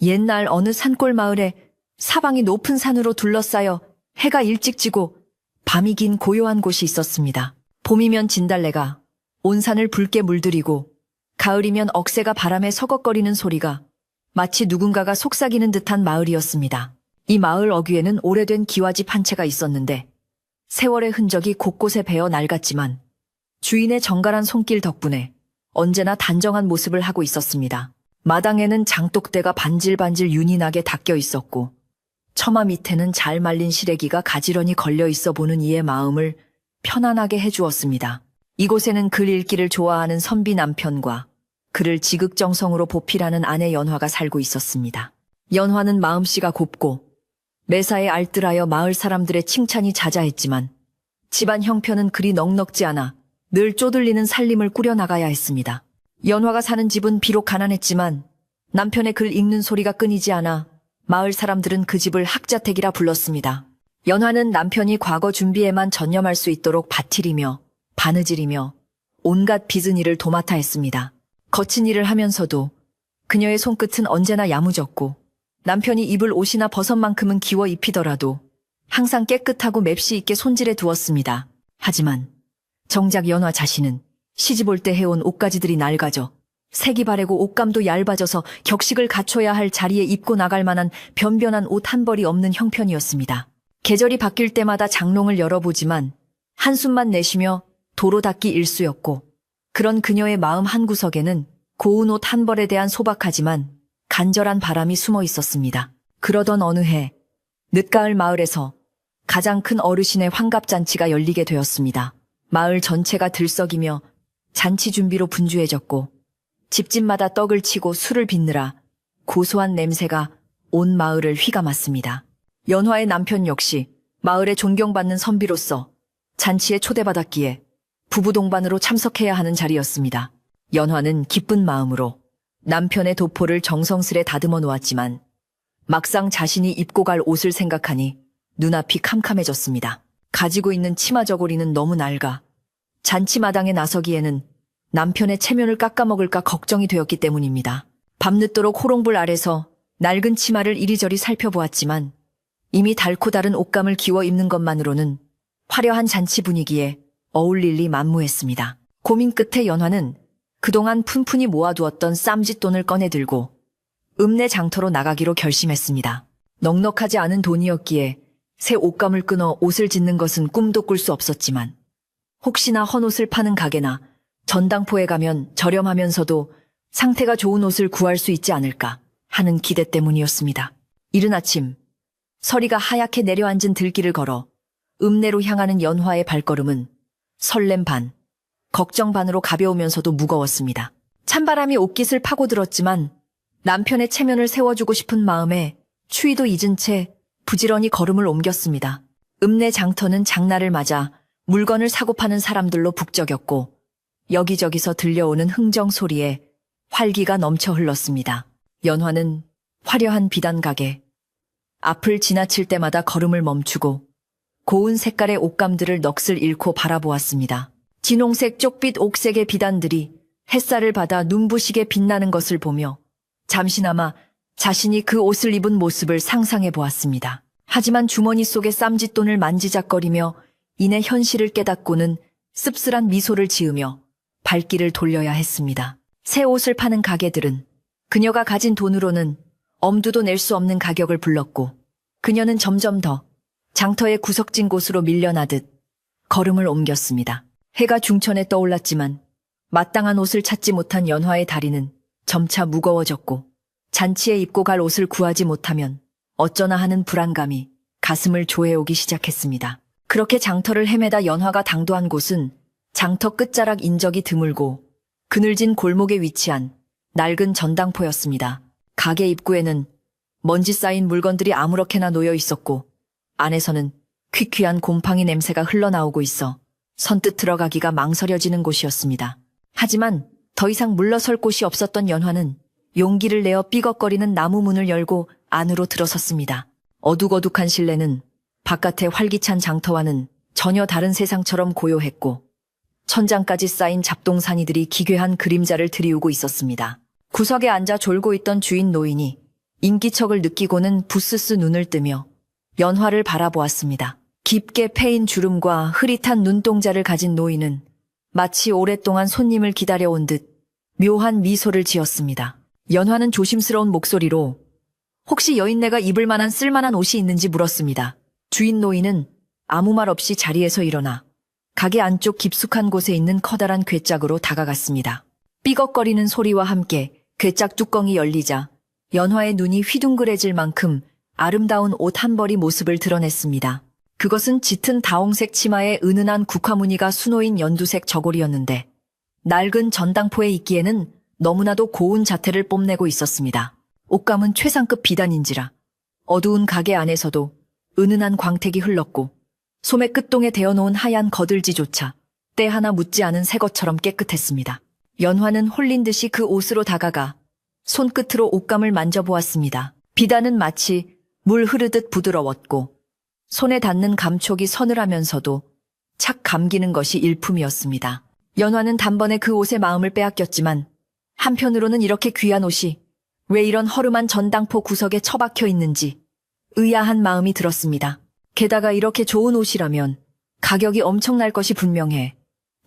옛날 어느 산골 마을에 사방이 높은 산으로 둘러싸여 해가 일찍 지고 밤이 긴 고요한 곳이 있었습니다. 봄이면 진달래가 온 산을 붉게 물들이고 가을이면 억새가 바람에 서걱거리는 소리가 마치 누군가가 속삭이는 듯한 마을이었습니다. 이 마을 어귀에는 오래된 기와집 한 채가 있었는데 세월의 흔적이 곳곳에 배어 낡았지만 주인의 정갈한 손길 덕분에 언제나 단정한 모습을 하고 있었습니다. 마당에는 장독대가 반질반질 윤이 나게 닦여 있었고 처마 밑에는 잘 말린 시래기가 가지런히 걸려 있어 보는 이의 마음을 편안하게 해주었습니다. 이곳에는 글 읽기를 좋아하는 선비 남편과 그를 지극정성으로 보필하는 아내 연화가 살고 있었습니다. 연화는 마음씨가 곱고 매사에 알뜰하여 마을 사람들의 칭찬이 자자했지만 집안 형편은 그리 넉넉지 않아 늘 쪼들리는 살림을 꾸려나가야 했습니다. 연화가 사는 집은 비록 가난했지만 남편의 글 읽는 소리가 끊이지 않아 마을 사람들은 그 집을 학자택이라 불렀습니다. 연화는 남편이 과거 준비에만 전념할 수 있도록 바틀이며 바느질이며 온갖 빚은 일을 도맡아 했습니다. 거친 일을 하면서도 그녀의 손끝은 언제나 야무졌고 남편이 입을 옷이나 버섯만큼은 기워 입히더라도 항상 깨끗하고 맵시 있게 손질해 두었습니다. 하지만 정작 연화 자신은 시집 올 때 해온 옷가지들이 낡아져 색이 바래고 옷감도 얇아져서 격식을 갖춰야 할 자리에 입고 나갈 만한 변변한 옷 한 벌이 없는 형편이었습니다. 계절이 바뀔 때마다 장롱을 열어보지만 한숨만 내쉬며 도로 닦기 일쑤였고 그런 그녀의 마음 한구석에는 고운 옷 한 벌에 대한 소박하지만 간절한 바람이 숨어 있었습니다. 그러던 어느 해 늦가을 마을에서 가장 큰 어르신의 환갑잔치가 열리게 되었습니다. 마을 전체가 들썩이며 잔치 준비로 분주해졌고 집집마다 떡을 치고 술을 빚느라 고소한 냄새가 온 마을을 휘감았습니다. 연화의 남편 역시 마을에 존경받는 선비로서 잔치에 초대받았기에 부부 동반으로 참석해야 하는 자리였습니다. 연화는 기쁜 마음으로 남편의 도포를 정성스레 다듬어 놓았지만 막상 자신이 입고 갈 옷을 생각하니 눈앞이 캄캄해졌습니다. 가지고 있는 치마 저고리는 너무 낡아 잔치마당에 나서기에는 남편의 체면을 깎아먹을까 걱정이 되었기 때문입니다. 밤늦도록 호롱불 아래서 낡은 치마를 이리저리 살펴보았지만 이미 닳고 다른 옷감을 기워 입는 것만으로는 화려한 잔치 분위기에 어울릴 리 만무했습니다. 고민 끝에 연화는 그동안 푼푼히 모아두었던 쌈짓돈을 꺼내들고 읍내 장터로 나가기로 결심했습니다. 넉넉하지 않은 돈이었기에 새 옷감을 끊어 옷을 짓는 것은 꿈도 꿀 수 없었지만 혹시나 헌옷을 파는 가게나 전당포에 가면 저렴하면서도 상태가 좋은 옷을 구할 수 있지 않을까 하는 기대 때문이었습니다. 이른 아침 서리가 하얗게 내려앉은 들길을 걸어 읍내로 향하는 연화의 발걸음은 설렘 반, 걱정 반으로 가벼우면서도 무거웠습니다. 찬바람이 옷깃을 파고들었지만 남편의 체면을 세워주고 싶은 마음에 추위도 잊은 채 부지런히 걸음을 옮겼습니다. 읍내 장터는 장날을 맞아 물건을 사고 파는 사람들로 북적였고 여기저기서 들려오는 흥정 소리에 활기가 넘쳐 흘렀습니다. 연화는 화려한 비단 가게 앞을 지나칠 때마다 걸음을 멈추고 고운 색깔의 옷감들을 넋을 잃고 바라보았습니다. 진홍색 쪽빛 옥색의 비단들이 햇살을 받아 눈부시게 빛나는 것을 보며 잠시나마 자신이 그 옷을 입은 모습을 상상해 보았습니다. 하지만 주머니 속의 쌈짓돈을 만지작거리며 이내 현실을 깨닫고는 씁쓸한 미소를 지으며 발길을 돌려야 했습니다. 새 옷을 파는 가게들은 그녀가 가진 돈으로는 엄두도 낼 수 없는 가격을 불렀고 그녀는 점점 더 장터의 구석진 곳으로 밀려나듯 걸음을 옮겼습니다. 해가 중천에 떠올랐지만 마땅한 옷을 찾지 못한 연화의 다리는 점차 무거워졌고 잔치에 입고 갈 옷을 구하지 못하면 어쩌나 하는 불안감이 가슴을 조여오기 시작했습니다. 그렇게 장터를 헤매다 연화가 당도한 곳은 장터 끝자락 인적이 드물고 그늘진 골목에 위치한 낡은 전당포였습니다. 가게 입구에는 먼지 쌓인 물건들이 아무렇게나 놓여 있었고 안에서는 퀴퀴한 곰팡이 냄새가 흘러나오고 있어 선뜻 들어가기가 망설여지는 곳이었습니다. 하지만 더 이상 물러설 곳이 없었던 연화는 용기를 내어 삐걱거리는 나무 문을 열고 안으로 들어섰습니다. 어둑어둑한 실내는 바깥의 활기찬 장터와는 전혀 다른 세상처럼 고요했고 천장까지 쌓인 잡동사니들이 기괴한 그림자를 드리우고 있었습니다. 구석에 앉아 졸고 있던 주인 노인이 인기척을 느끼고는 부스스 눈을 뜨며 연화를 바라보았습니다. 깊게 패인 주름과 흐릿한 눈동자를 가진 노인은 마치 오랫동안 손님을 기다려온 듯 묘한 미소를 지었습니다. 연화는 조심스러운 목소리로 혹시 여인네가 입을 만한 쓸만한 옷이 있는지 물었습니다. 주인 노인은 아무 말 없이 자리에서 일어나 가게 안쪽 깊숙한 곳에 있는 커다란 괴짝으로 다가갔습니다. 삐걱거리는 소리와 함께 괴짝 뚜껑이 열리자 연화의 눈이 휘둥그레질 만큼 아름다운 옷 한 벌이 모습을 드러냈습니다. 그것은 짙은 다홍색 치마에 은은한 국화무늬가 수놓인 연두색 저고리였는데 낡은 전당포에 입기에는 너무나도 고운 자태를 뽐내고 있었습니다. 옷감은 최상급 비단인지라 어두운 가게 안에서도 은은한 광택이 흘렀고 소매 끝동에 대어놓은 하얀 거들지조차 때 하나 묻지 않은 새 것처럼 깨끗했습니다. 연화는 홀린 듯이 그 옷으로 다가가 손끝으로 옷감을 만져보았습니다. 비단은 마치 물 흐르듯 부드러웠고 손에 닿는 감촉이 서늘하면서도 착 감기는 것이 일품이었습니다. 연화는 단번에 그 옷에 마음을 빼앗겼지만 한편으로는 이렇게 귀한 옷이 왜 이런 허름한 전당포 구석에 처박혀 있는지 의아한 마음이 들었습니다. 게다가 이렇게 좋은 옷이라면 가격이 엄청날 것이 분명해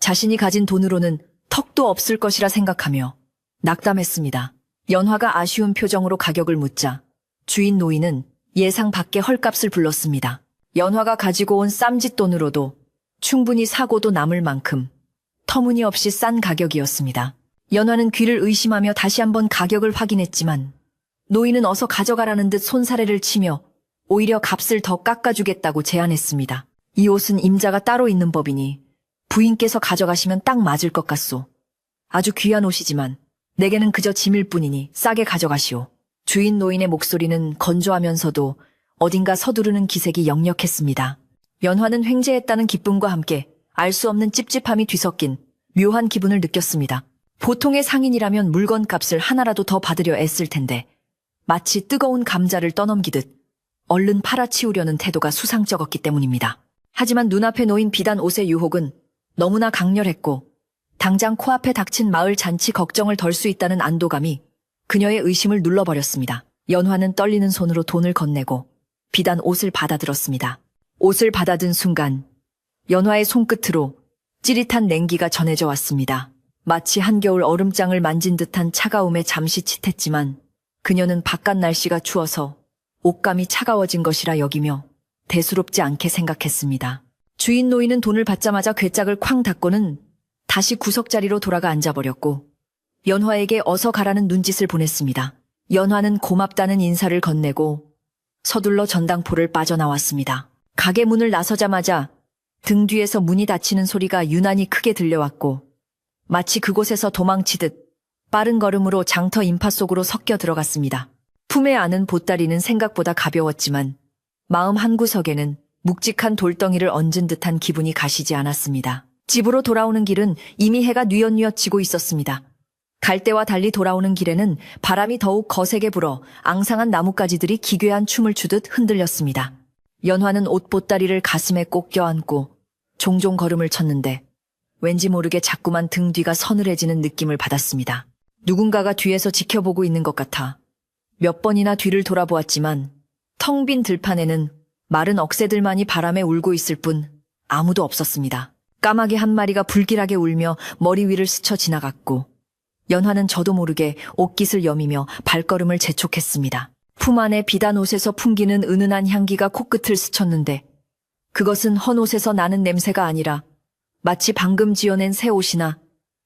자신이 가진 돈으로는 턱도 없을 것이라 생각하며 낙담했습니다. 연화가 아쉬운 표정으로 가격을 묻자 주인 노인은 예상 밖의 헐값을 불렀습니다. 연화가 가지고 온 쌈짓돈으로도 충분히 사고도 남을 만큼 터무니없이 싼 가격이었습니다. 연화는 귀를 의심하며 다시 한번 가격을 확인했지만 노인은 어서 가져가라는 듯 손사래를 치며 오히려 값을 더 깎아주겠다고 제안했습니다. 이 옷은 임자가 따로 있는 법이니 부인께서 가져가시면 딱 맞을 것 같소. 아주 귀한 옷이지만 내게는 그저 짐일 뿐이니 싸게 가져가시오. 주인 노인의 목소리는 건조하면서도 어딘가 서두르는 기색이 역력했습니다. 연화는 횡재했다는 기쁨과 함께 알 수 없는 찝찝함이 뒤섞인 묘한 기분을 느꼈습니다. 보통의 상인이라면 물건값을 하나라도 더 받으려 애쓸 텐데 마치 뜨거운 감자를 떠넘기듯 얼른 팔아치우려는 태도가 수상쩍었기 때문입니다. 하지만 눈앞에 놓인 비단 옷의 유혹은 너무나 강렬했고 당장 코앞에 닥친 마을 잔치 걱정을 덜 수 있다는 안도감이 그녀의 의심을 눌러버렸습니다. 연화는 떨리는 손으로 돈을 건네고 비단 옷을 받아들었습니다. 옷을 받아든 순간 연화의 손끝으로 찌릿한 냉기가 전해져 왔습니다. 마치 한겨울 얼음장을 만진 듯한 차가움에 잠시 칫했지만 그녀는 바깥 날씨가 추워서 옷감이 차가워진 것이라 여기며 대수롭지 않게 생각했습니다. 주인 노인은 돈을 받자마자 괴짝을 쾅 닫고는 다시 구석자리로 돌아가 앉아버렸고 연화에게 어서 가라는 눈짓을 보냈습니다. 연화는 고맙다는 인사를 건네고 서둘러 전당포를 빠져나왔습니다. 가게 문을 나서자마자 등 뒤에서 문이 닫히는 소리가 유난히 크게 들려왔고 마치 그곳에서 도망치듯 빠른 걸음으로 장터 인파 속으로 섞여 들어갔습니다. 품에 안은 보따리는 생각보다 가벼웠지만 마음 한구석에는 묵직한 돌덩이를 얹은 듯한 기분이 가시지 않았습니다. 집으로 돌아오는 길은 이미 해가 뉘엿뉘엿 지고 있었습니다. 갈 때와 달리 돌아오는 길에는 바람이 더욱 거세게 불어 앙상한 나뭇가지들이 기괴한 춤을 추듯 흔들렸습니다. 연화는 옷 보따리를 가슴에 꼭 껴안고 종종 걸음을 쳤는데 왠지 모르게 자꾸만 등 뒤가 서늘해지는 느낌을 받았습니다. 누군가가 뒤에서 지켜보고 있는 것 같아 몇 번이나 뒤를 돌아보았지만 텅 빈 들판에는 마른 억새들만이 바람에 울고 있을 뿐 아무도 없었습니다. 까마귀 한 마리가 불길하게 울며 머리 위를 스쳐 지나갔고 연화는 저도 모르게 옷깃을 여미며 발걸음을 재촉했습니다. 품 안에 비단 옷에서 풍기는 은은한 향기가 코끝을 스쳤는데 그것은 헌 옷에서 나는 냄새가 아니라 마치 방금 지어낸 새 옷이나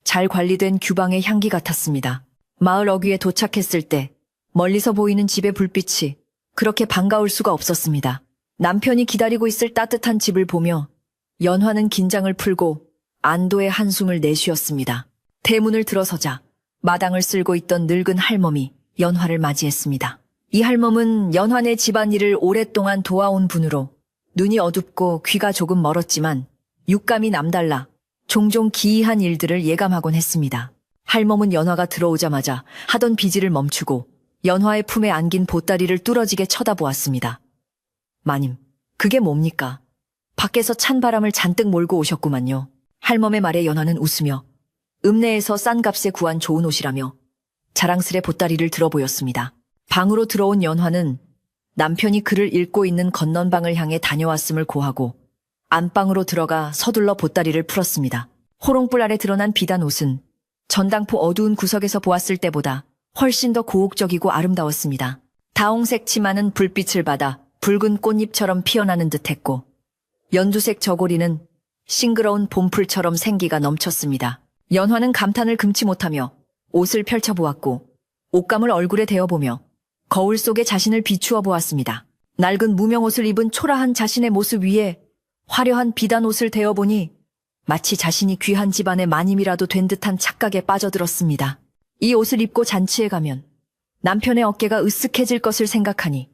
잘 관리된 규방의 향기 같았습니다. 마을 어귀에 도착했을 때 멀리서 보이는 집의 불빛이 그렇게 반가울 수가 없었습니다. 남편이 기다리고 있을 따뜻한 집을 보며 연화는 긴장을 풀고 안도의 한숨을 내쉬었습니다. 대문을 들어서자 마당을 쓸고 있던 늙은 할멈이 연화를 맞이했습니다. 이 할멈은 연화네 집안일을 오랫동안 도와온 분으로 눈이 어둡고 귀가 조금 멀었지만 육감이 남달라 종종 기이한 일들을 예감하곤 했습니다. 할멈은 연화가 들어오자마자 하던 비질을 멈추고 연화의 품에 안긴 보따리를 뚫어지게 쳐다보았습니다. 마님, 그게 뭡니까? 밖에서 찬 바람을 잔뜩 몰고 오셨구만요. 할멈의 말에 연화는 웃으며 읍내에서 싼 값에 구한 좋은 옷이라며 자랑스레 보따리를 들어보였습니다. 방으로 들어온 연화는 남편이 글을 읽고 있는 건넌방을 향해 다녀왔음을 고하고 안방으로 들어가 서둘러 보따리를 풀었습니다. 호롱불 아래 드러난 비단 옷은 전당포 어두운 구석에서 보았을 때보다 훨씬 더 고혹적이고 아름다웠습니다. 다홍색 치마는 불빛을 받아 붉은 꽃잎처럼 피어나는 듯했고 연두색 저고리는 싱그러운 봄풀처럼 생기가 넘쳤습니다. 연화는 감탄을 금치 못하며 옷을 펼쳐보았고 옷감을 얼굴에 대어보며 거울 속에 자신을 비추어 보았습니다. 낡은 무명옷을 입은 초라한 자신의 모습 위에 화려한 비단 옷을 대어보니 마치 자신이 귀한 집안의 마님이라도 된 듯한 착각에 빠져들었습니다. 이 옷을 입고 잔치에 가면 남편의 어깨가 으쓱해질 것을 생각하니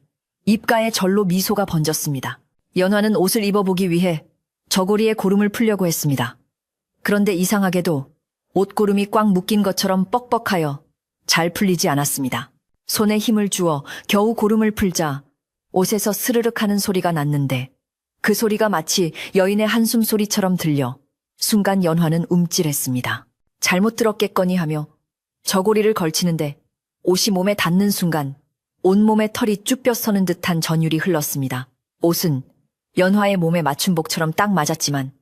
입가에 절로 미소가 번졌습니다. 연화는 옷을 입어보기 위해 저고리에 고름을 풀려고 했습니다. 그런데 이상하게도 옷고름이 꽉 묶인 것처럼 뻑뻑하여 잘 풀리지 않았습니다. 손에 힘을 주어 겨우 고름을 풀자 옷에서 스르륵 하는 소리가 났는데 그 소리가 마치 여인의 한숨 소리처럼 들려 순간 연화는 움찔했습니다. 잘못 들었겠거니 하며 저고리를 걸치는데 옷이 몸에 닿는 순간 온몸에 털이 쭉 뼈서는 듯한 전율이 흘렀습니다. 옷은 연화의 몸에 맞춤복처럼 딱 맞았지만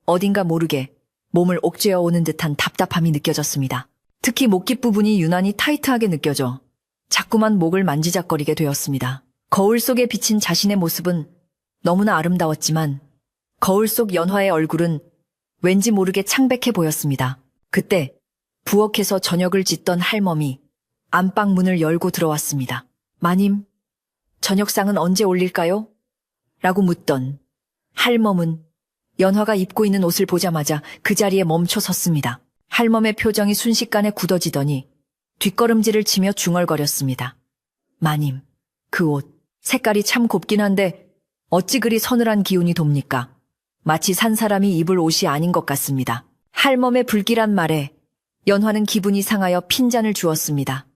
어딘가 모르게 몸을 옥죄어 오는 듯한 답답함이 느껴졌습니다. 특히 목깃 부분이 유난히 타이트하게 느껴져 자꾸만 목을 만지작거리게 되었습니다. 거울 속에 비친 자신의 모습은 너무나 아름다웠지만 거울 속 연화의 얼굴은 왠지 모르게 창백해 보였습니다. 그때 부엌에서 저녁을 짓던 할멈이 안방 문을 열고 들어왔습니다. 마님, 저녁상은 언제 올릴까요? 라고 묻던 할멈은 연화가 입고 있는 옷을 보자마자 그 자리에 멈춰 섰습니다. 할멈의 표정이 순식간에 굳어지더니 뒷걸음질을 치며 중얼거렸습니다. 마님, 그 옷, 색깔이 참 곱긴 한데 어찌 그리 서늘한 기운이 돕니까? 마치 산 사람이 입을 옷이 아닌 것 같습니다. 할멈의 불길한 말에 연화는 기분이 상하여 핀잔을 주었습니다.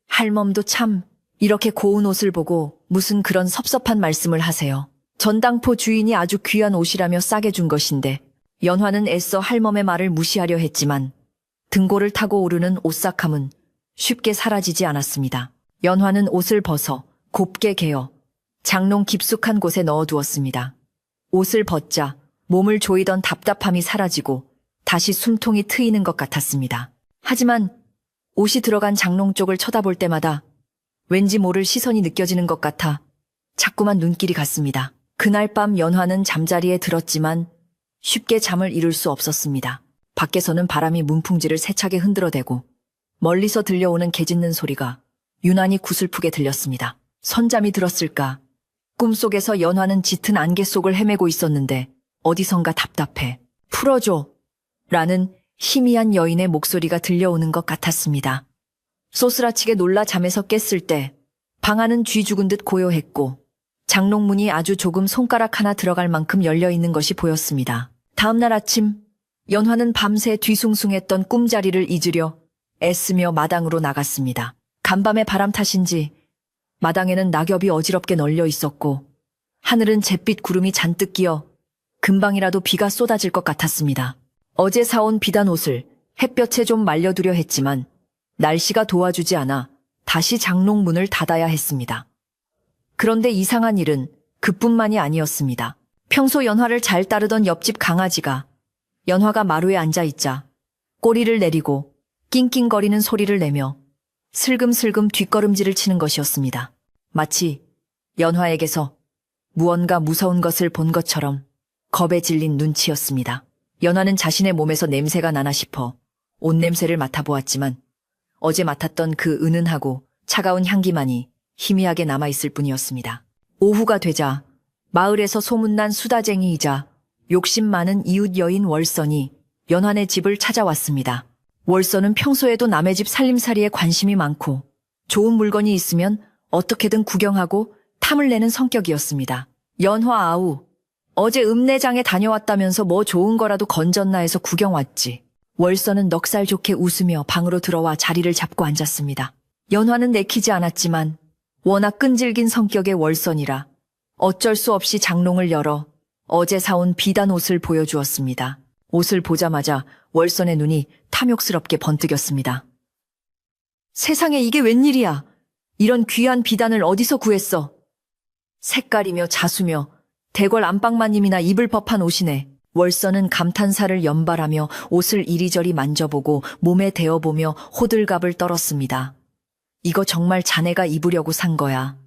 할멈도 참 이렇게 고운 옷을 보고 무슨 그런 섭섭한 말씀을 하세요. 전당포 주인이 아주 귀한 옷이라며 싸게 준 것인데 연화는 애써 할멈의 말을 무시하려 했지만 등골을 타고 오르는 오싹함은 쉽게 사라지지 않았습니다. 연화는 옷을 벗어 곱게 개어 장롱 깊숙한 곳에 넣어두었습니다. 옷을 벗자 몸을 조이던 답답함이 사라지고 다시 숨통이 트이는 것 같았습니다. 하지만 옷이 들어간 장롱 쪽을 쳐다볼 때마다 왠지 모를 시선이 느껴지는 것 같아 자꾸만 눈길이 갔습니다. 그날 밤 연화는 잠자리에 들었지만 쉽게 잠을 이룰 수 없었습니다. 밖에서는 바람이 문풍지를 세차게 흔들어대고 멀리서 들려오는 개 짖는 소리가 유난히 구슬프게 들렸습니다. 선잠이 들었을까? 꿈속에서 연화는 짙은 안개 속을 헤매고 있었는데 어디선가 답답해. 풀어줘. 라는 희미한 여인의 목소리가 들려오는 것 같았습니다. 쏘스라치게 놀라 잠에서 깼을 때 방 안은 쥐 죽은 듯 고요했고 장롱문이 아주 조금 손가락 하나 들어갈 만큼 열려있는 것이 보였습니다. 다음날 아침 연화는 밤새 뒤숭숭했던 꿈자리를 잊으려 애쓰며 마당으로 나갔습니다. 간밤의 바람 탓인지 마당에는 낙엽이 어지럽게 널려 있었고 하늘은 잿빛 구름이 잔뜩 끼어 금방이라도 비가 쏟아질 것 같았습니다. 어제 사온 비단 옷을 햇볕에 좀 말려두려 했지만 날씨가 도와주지 않아 다시 장롱문을 닫아야 했습니다. 그런데 이상한 일은 그뿐만이 아니었습니다. 평소 연화를 잘 따르던 옆집 강아지가 연화가 마루에 앉아있자 꼬리를 내리고 낑낑거리는 소리를 내며 슬금슬금 뒷걸음질을 치는 것이었습니다. 마치 연화에게서 무언가 무서운 것을 본 것처럼 겁에 질린 눈치였습니다. 연화는 자신의 몸에서 냄새가 나나 싶어 옷 냄새를 맡아보았지만 어제 맡았던 그 은은하고 차가운 향기만이 희미하게 남아있을 뿐이었습니다. 오후가 되자 마을에서 소문난 수다쟁이이자 욕심 많은 이웃 여인 월선이 연화네 집을 찾아왔습니다. 월선은 평소에도 남의 집 살림살이에 관심이 많고 좋은 물건이 있으면 어떻게든 구경하고 탐을 내는 성격이었습니다. 연화 아우, 어제 읍내장에 다녀왔다면서 뭐 좋은 거라도 건졌나 해서 구경 왔지. 월선은 넉살 좋게 웃으며 방으로 들어와 자리를 잡고 앉았습니다. 연화는 내키지 않았지만 워낙 끈질긴 성격의 월선이라 어쩔 수 없이 장롱을 열어 어제 사온 비단 옷을 보여주었습니다. 옷을 보자마자 월선의 눈이 탐욕스럽게 번뜩였습니다. 세상에 이게 웬일이야. 이런 귀한 비단을 어디서 구했어? 색깔이며 자수며 대궐 안방마님이나 입을 법한 옷이네. 월서는 감탄사를 연발하며 옷을 이리저리 만져보고 몸에 대어보며 호들갑을 떨었습니다. 이거 정말 자네가 입으려고 산 거야.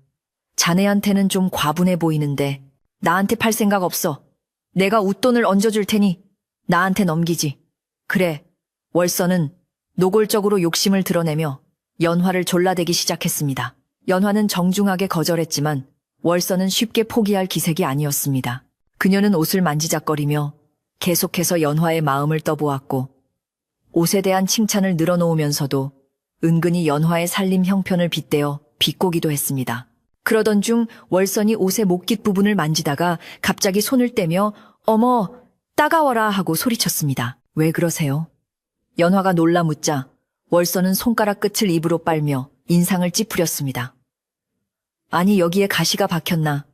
자네한테는 좀 과분해 보이는데 나한테 팔 생각 없어. 내가 웃돈을 얹어줄 테니 나한테 넘기지. 그래. 월서는 노골적으로 욕심을 드러내며 연화를 졸라대기 시작했습니다. 연화는 정중하게 거절했지만 월서는 쉽게 포기할 기색이 아니었습니다. 그녀는 옷을 만지작거리며 계속해서 연화의 마음을 떠보았고 옷에 대한 칭찬을 늘어놓으면서도 은근히 연화의 살림 형편을 빗대어 비꼬기도 했습니다. 그러던 중 월선이 옷의 목깃 부분을 만지다가 갑자기 손을 떼며 어머, 따가워라 하고 소리쳤습니다. 왜 그러세요? 연화가 놀라 묻자 월선은 손가락 끝을 입으로 빨며 인상을 찌푸렸습니다. 아니 여기에 가시가 박혔나?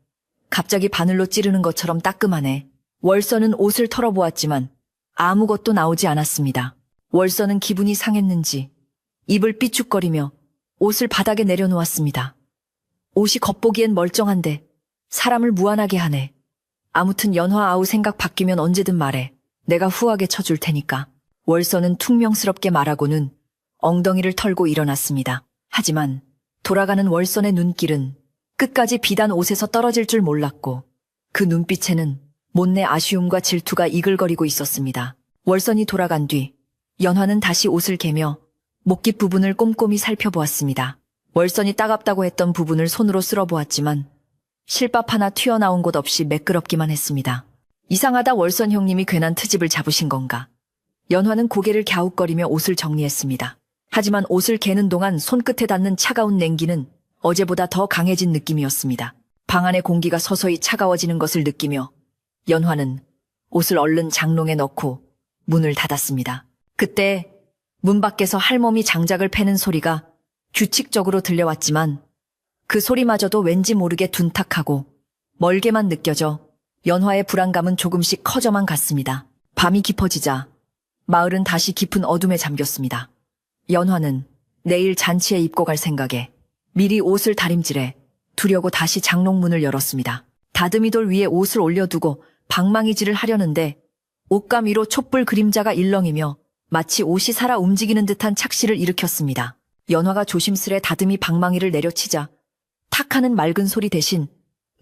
갑자기 바늘로 찌르는 것처럼 따끔하네. 월서는 옷을 털어보았지만 아무것도 나오지 않았습니다. 월서는 기분이 상했는지 입을 삐죽거리며 옷을 바닥에 내려놓았습니다. 옷이 겉보기엔 멀쩡한데 사람을 무안하게 하네. 아무튼 연화 아우 생각 바뀌면 언제든 말해. 내가 후하게 쳐줄 테니까. 월서는 퉁명스럽게 말하고는 엉덩이를 털고 일어났습니다. 하지만 돌아가는 월선의 눈길은 끝까지 비단 옷에서 떨어질 줄 몰랐고 그 눈빛에는 못내 아쉬움과 질투가 이글거리고 있었습니다. 월선이 돌아간 뒤 연화는 다시 옷을 개며 목깃 부분을 꼼꼼히 살펴보았습니다. 월선이 따갑다고 했던 부분을 손으로 쓸어보았지만 실밥 하나 튀어나온 곳 없이 매끄럽기만 했습니다. 이상하다. 월선 형님이 괜한 트집을 잡으신 건가? 연화는 고개를 갸웃거리며 옷을 정리했습니다. 하지만 옷을 개는 동안 손끝에 닿는 차가운 냉기는 어제보다 더 강해진 느낌이었습니다. 방 안의 공기가 서서히 차가워지는 것을 느끼며 연화는 옷을 얼른 장롱에 넣고 문을 닫았습니다. 그때 문 밖에서 할멈이 장작을 패는 소리가 규칙적으로 들려왔지만 그 소리마저도 왠지 모르게 둔탁하고 멀게만 느껴져 연화의 불안감은 조금씩 커져만 갔습니다. 밤이 깊어지자 마을은 다시 깊은 어둠에 잠겼습니다. 연화는 내일 잔치에 입고 갈 생각에 미리 옷을 다림질해 두려고 다시 장롱문을 열었습니다. 다듬이돌 위에 옷을 올려두고 방망이질을 하려는데 옷감 위로 촛불 그림자가 일렁이며 마치 옷이 살아 움직이는 듯한 착시를 일으켰습니다. 연화가 조심스레 다듬이 방망이를 내려치자 탁 하는 맑은 소리 대신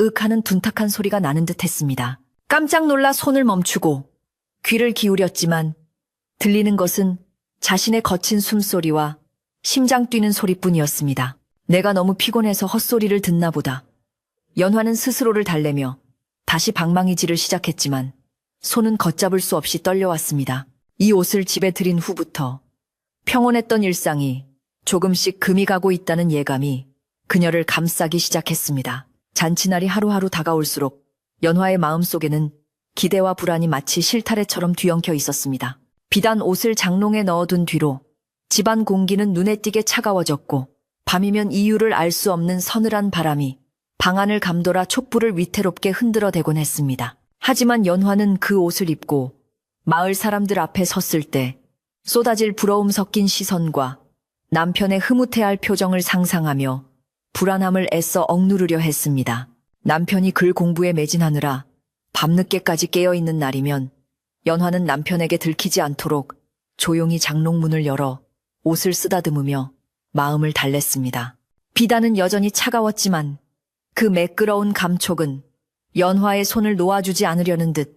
윽 하는 둔탁한 소리가 나는 듯 했습니다. 깜짝 놀라 손을 멈추고 귀를 기울였지만 들리는 것은 자신의 거친 숨소리와 심장 뛰는 소리뿐이었습니다. 내가 너무 피곤해서 헛소리를 듣나 보다. 연화는 스스로를 달래며 다시 방망이질을 시작했지만 손은 걷잡을 수 없이 떨려왔습니다. 이 옷을 집에 들인 후부터 평온했던 일상이 조금씩 금이 가고 있다는 예감이 그녀를 감싸기 시작했습니다. 잔치날이 하루하루 다가올수록 연화의 마음속에는 기대와 불안이 마치 실타래처럼 뒤엉켜 있었습니다. 비단 옷을 장롱에 넣어둔 뒤로 집안 공기는 눈에 띄게 차가워졌고 밤이면 이유를 알 수 없는 서늘한 바람이 방 안을 감돌아 촛불을 위태롭게 흔들어대곤 했습니다. 하지만 연화는 그 옷을 입고 마을 사람들 앞에 섰을 때 쏟아질 부러움 섞인 시선과 남편의 흐뭇해할 표정을 상상하며 불안함을 애써 억누르려 했습니다. 남편이 글 공부에 매진하느라 밤늦게까지 깨어있는 날이면 연화는 남편에게 들키지 않도록 조용히 장롱문을 열어 옷을 쓰다듬으며 마음을 달랬습니다. 비단은 여전히 차가웠지만 그 매끄러운 감촉은 연화의 손을 놓아주지 않으려는 듯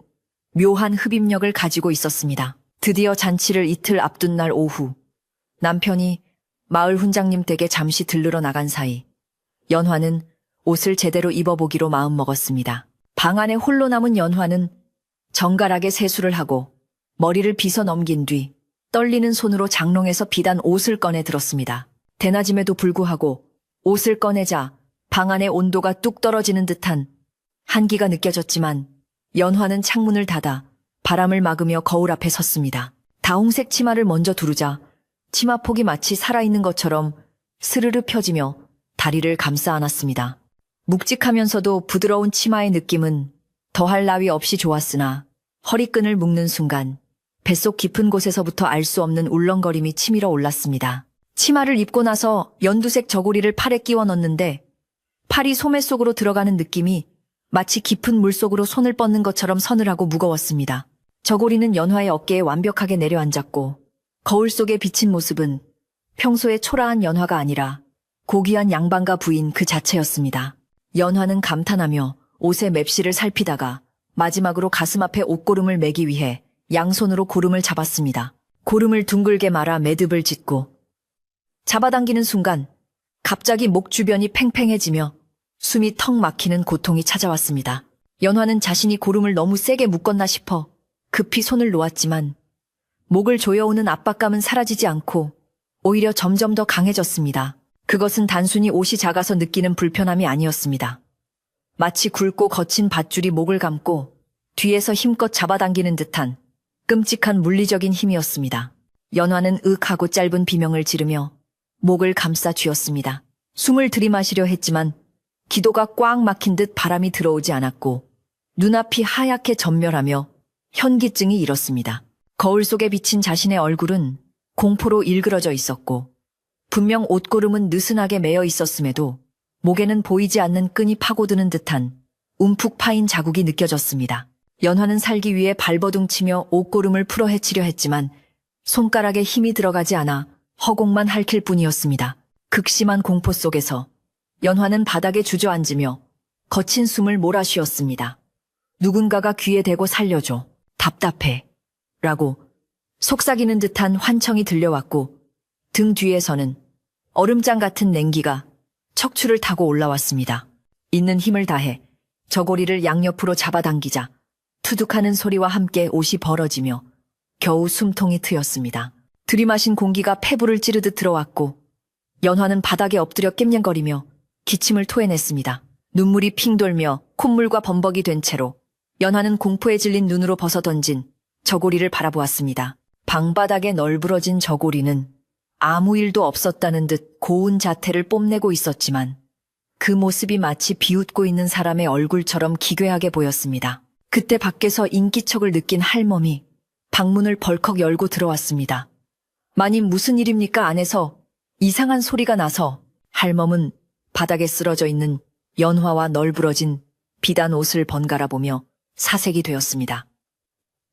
묘한 흡입력을 가지고 있었습니다. 드디어 잔치를 이틀 앞둔 날 오후 남편이 마을 훈장님 댁에 잠시 들르러 나간 사이 연화는 옷을 제대로 입어보기로 마음먹었습니다. 방 안에 홀로 남은 연화는 정갈하게 세수를 하고 머리를 빗어 넘긴 뒤 떨리는 손으로 장롱에서 비단 옷을 꺼내 들었습니다. 대낮임에도 불구하고 옷을 꺼내자 방 안의 온도가 뚝 떨어지는 듯한 한기가 느껴졌지만 연화는 창문을 닫아 바람을 막으며 거울 앞에 섰습니다. 다홍색 치마를 먼저 두르자 치마폭이 마치 살아있는 것처럼 스르르 펴지며 다리를 감싸 안았습니다. 묵직하면서도 부드러운 치마의 느낌은 더할 나위 없이 좋았으나 허리끈을 묶는 순간 뱃속 깊은 곳에서부터 알 수 없는 울렁거림이 치밀어 올랐습니다. 치마를 입고 나서 연두색 저고리를 팔에 끼워 넣는데 팔이 소매 속으로 들어가는 느낌이 마치 깊은 물속으로 손을 뻗는 것처럼 서늘하고 무거웠습니다. 저고리는 연화의 어깨에 완벽하게 내려앉았고 거울 속에 비친 모습은 평소의 초라한 연화가 아니라 고귀한 양반가 부인 그 자체였습니다. 연화는 감탄하며 옷의 맵시를 살피다가 마지막으로 가슴 앞에 옷고름을 매기 위해 양손으로 고름을 잡았습니다. 고름을 둥글게 말아 매듭을 짓고 잡아당기는 순간 갑자기 목 주변이 팽팽해지며 숨이 턱 막히는 고통이 찾아왔습니다. 연화는 자신이 고름을 너무 세게 묶었나 싶어 급히 손을 놓았지만 목을 조여오는 압박감은 사라지지 않고 오히려 점점 더 강해졌습니다. 그것은 단순히 옷이 작아서 느끼는 불편함이 아니었습니다. 마치 굵고 거친 밧줄이 목을 감고 뒤에서 힘껏 잡아당기는 듯한 끔찍한 물리적인 힘이었습니다. 연화는 으윽하고 짧은 비명을 지르며 목을 감싸 쥐었습니다. 숨을 들이마시려 했지만 기도가 꽉 막힌 듯 바람이 들어오지 않았고 눈앞이 하얗게 전멸하며 현기증이 일었습니다. 거울 속에 비친 자신의 얼굴은 공포로 일그러져 있었고 분명 옷고름은 느슨하게 매여 있었음에도 목에는 보이지 않는 끈이 파고드는 듯한 움푹 파인 자국이 느껴졌습니다. 연화는 살기 위해 발버둥치며 옷고름을 풀어 헤치려 했지만 손가락에 힘이 들어가지 않아 허공만 핥힐 뿐이었습니다. 극심한 공포 속에서 연화는 바닥에 주저앉으며 거친 숨을 몰아쉬었습니다. 누군가가 귀에 대고 살려줘. 답답해. 라고 속삭이는 듯한 환청이 들려왔고 등 뒤에서는 얼음장 같은 냉기가 척추를 타고 올라왔습니다. 있는 힘을 다해 저고리를 양옆으로 잡아당기자 투둑하는 소리와 함께 옷이 벌어지며 겨우 숨통이 트였습니다. 들이마신 공기가 폐부를 찌르듯 들어왔고 연화는 바닥에 엎드려 깸냥거리며 기침을 토해냈습니다. 눈물이 핑 돌며 콧물과 범벅이 된 채로 연화는 공포에 질린 눈으로 벗어던진 저고리를 바라보았습니다. 방바닥에 널브러진 저고리는 아무 일도 없었다는 듯 고운 자태를 뽐내고 있었지만 그 모습이 마치 비웃고 있는 사람의 얼굴처럼 기괴하게 보였습니다. 그때 밖에서 인기척을 느낀 할멈이 방문을 벌컥 열고 들어왔습니다. 마님 무슨 일입니까? 안에서 이상한 소리가 나서 할멈은 바닥에 쓰러져 있는 연화와 널브러진 비단 옷을 번갈아 보며 사색이 되었습니다.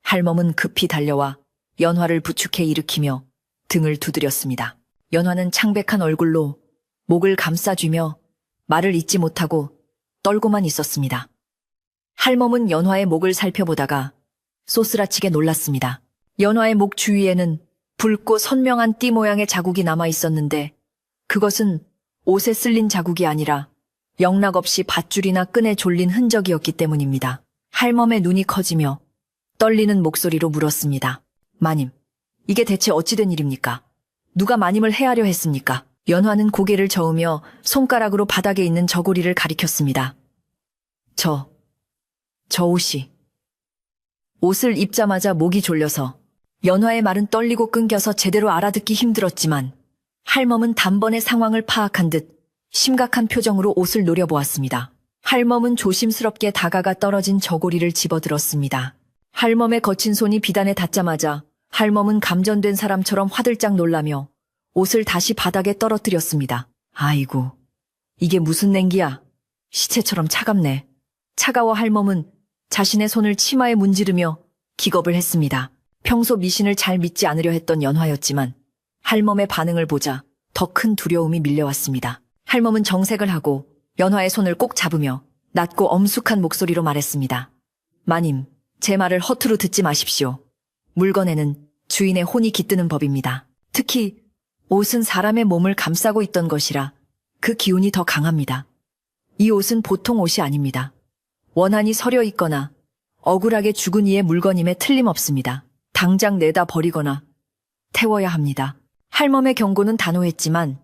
할멈은 급히 달려와 연화를 부축해 일으키며 등을 두드렸습니다. 연화는 창백한 얼굴로 목을 감싸쥐며 말을 잇지 못하고 떨고만 있었습니다. 할멈은 연화의 목을 살펴보다가 쏘스라치게 놀랐습니다. 연화의 목 주위에는 붉고 선명한 띠 모양의 자국이 남아 있었는데 그것은 옷에 쓸린 자국이 아니라 영락없이 밧줄이나 끈에 졸린 흔적이었기 때문입니다. 할멈의 눈이 커지며 떨리는 목소리로 물었습니다. 마님, 이게 대체 어찌된 일입니까? 누가 마님을 해하려 했습니까? 연화는 고개를 저으며 손가락으로 바닥에 있는 저고리를 가리켰습니다. 저 옷이. 옷을 입자마자 목이 졸려서 연화의 말은 떨리고 끊겨서 제대로 알아듣기 힘들었지만 할멈은 단번에 상황을 파악한 듯 심각한 표정으로 옷을 노려보았습니다. 할멈은 조심스럽게 다가가 떨어진 저고리를 집어들었습니다. 할멈의 거친 손이 비단에 닿자마자 할멈은 감전된 사람처럼 화들짝 놀라며 옷을 다시 바닥에 떨어뜨렸습니다. 아이고, 이게 무슨 냉기야. 시체처럼 차갑네. 차가워 할멈은 자신의 손을 치마에 문지르며 기겁을 했습니다. 평소 미신을 잘 믿지 않으려 했던 연화였지만 할멈의 반응을 보자 더 큰 두려움이 밀려왔습니다. 할멈은 정색을 하고 연화의 손을 꼭 잡으며 낮고 엄숙한 목소리로 말했습니다. 마님, 제 말을 허투루 듣지 마십시오. 물건에는 주인의 혼이 깃드는 법입니다. 특히 옷은 사람의 몸을 감싸고 있던 것이라 그 기운이 더 강합니다. 이 옷은 보통 옷이 아닙니다. 원한이 서려 있거나 억울하게 죽은 이의 물건임에 틀림없습니다. 당장 내다 버리거나 태워야 합니다. 할멈의 경고는 단호했지만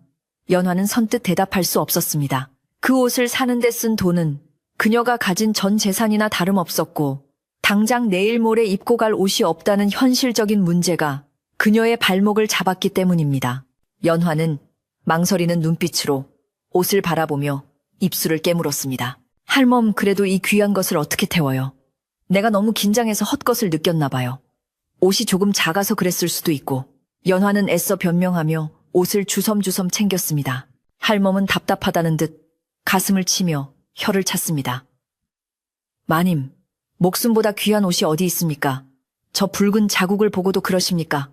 연화는 선뜻 대답할 수 없었습니다. 그 옷을 사는데 쓴 돈은 그녀가 가진 전 재산이나 다름없었고 당장 내일 모레 입고 갈 옷이 없다는 현실적인 문제가 그녀의 발목을 잡았기 때문입니다. 연화는 망설이는 눈빛으로 옷을 바라보며 입술을 깨물었습니다. 할멈, 그래도 이 귀한 것을 어떻게 태워요? 내가 너무 긴장해서 헛것을 느꼈나 봐요. 옷이 조금 작아서 그랬을 수도 있고. 연화는 애써 변명하며 옷을 주섬주섬 챙겼습니다. 할멈은 답답하다는 듯 가슴을 치며 혀를 찼습니다. 마님, 목숨보다 귀한 옷이 어디 있습니까? 저 붉은 자국을 보고도 그러십니까?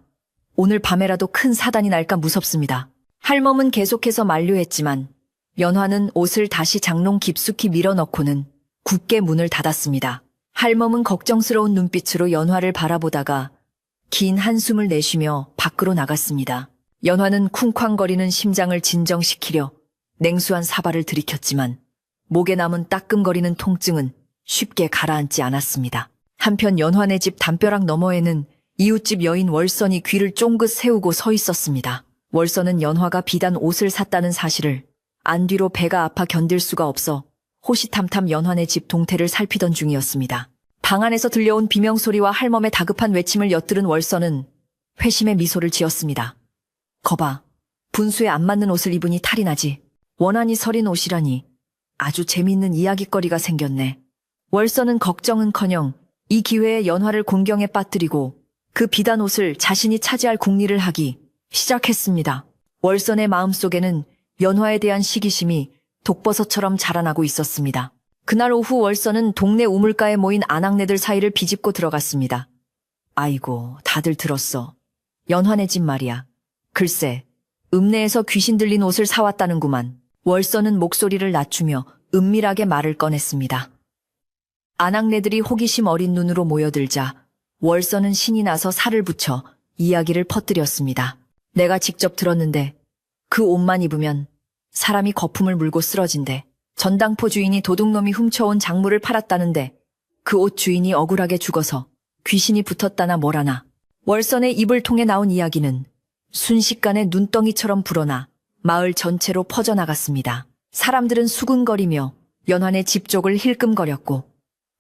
오늘 밤에라도 큰 사단이 날까 무섭습니다. 할멈은 계속해서 만류했지만 연화는 옷을 다시 장롱 깊숙이 밀어넣고는 굳게 문을 닫았습니다. 할멈은 걱정스러운 눈빛으로 연화를 바라보다가 긴 한숨을 내쉬며 밖으로 나갔습니다. 연화는 쿵쾅거리는 심장을 진정시키려 냉수한 사발을 들이켰지만 목에 남은 따끔거리는 통증은 쉽게 가라앉지 않았습니다. 한편 연화네 집 담벼락 너머에는 이웃집 여인 월선이 귀를 쫑긋 세우고 서 있었습니다. 월선은 연화가 비단 옷을 샀다는 사실을 안 뒤로 배가 아파 견딜 수가 없어 호시탐탐 연화네 집 동태를 살피던 중이었습니다. 방 안에서 들려온 비명소리와 할멈의 다급한 외침을 엿들은 월선은 회심의 미소를 지었습니다. 거봐, 분수에 안 맞는 옷을 입으니 탈이 나지. 원한이 서린 옷이라니 아주 재미있는 이야깃거리가 생겼네. 월선은 걱정은커녕 이 기회에 연화를 곤경에 빠뜨리고 그 비단 옷을 자신이 차지할 궁리를 하기 시작했습니다. 월선의 마음속에는 연화에 대한 시기심이 독버섯처럼 자라나고 있었습니다. 그날 오후 월선은 동네 우물가에 모인 아낙네들 사이를 비집고 들어갔습니다. 아이고, 다들 들었어. 연화네 집 말이야. 글쎄, 읍내에서 귀신 들린 옷을 사왔다는구만. 월선은 목소리를 낮추며 은밀하게 말을 꺼냈습니다. 아낙네들이 호기심 어린 눈으로 모여들자 월선은 신이 나서 살을 붙여 이야기를 퍼뜨렸습니다. 내가 직접 들었는데 그 옷만 입으면 사람이 거품을 물고 쓰러진대. 전당포 주인이 도둑놈이 훔쳐온 작물을 팔았다는데 그 옷 주인이 억울하게 죽어서 귀신이 붙었다나 뭐라나. 월선의 입을 통해 나온 이야기는 순식간에 눈덩이처럼 불어나 마을 전체로 퍼져나갔습니다. 사람들은 수군거리며 연환의 집 쪽을 힐끔거렸고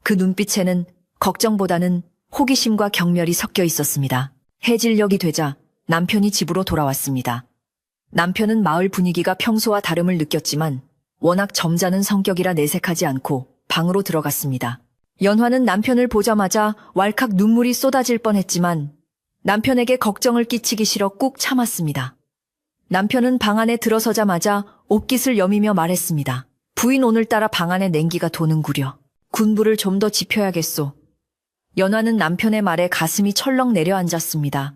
그 눈빛에는 걱정보다는 호기심과 경멸이 섞여 있었습니다. 해질녘이 되자 남편이 집으로 돌아왔습니다. 남편은 마을 분위기가 평소와 다름을 느꼈지만 워낙 점잖은 성격이라 내색하지 않고 방으로 들어갔습니다. 연화는 남편을 보자마자 왈칵 눈물이 쏟아질 뻔했지만 남편에게 걱정을 끼치기 싫어 꾹 참았습니다. 남편은 방 안에 들어서자마자 옷깃을 여미며 말했습니다. 부인 오늘따라 방 안에 냉기가 도는구려. 군부를 좀 더 지펴야겠소. 연화는 남편의 말에 가슴이 철렁 내려앉았습니다.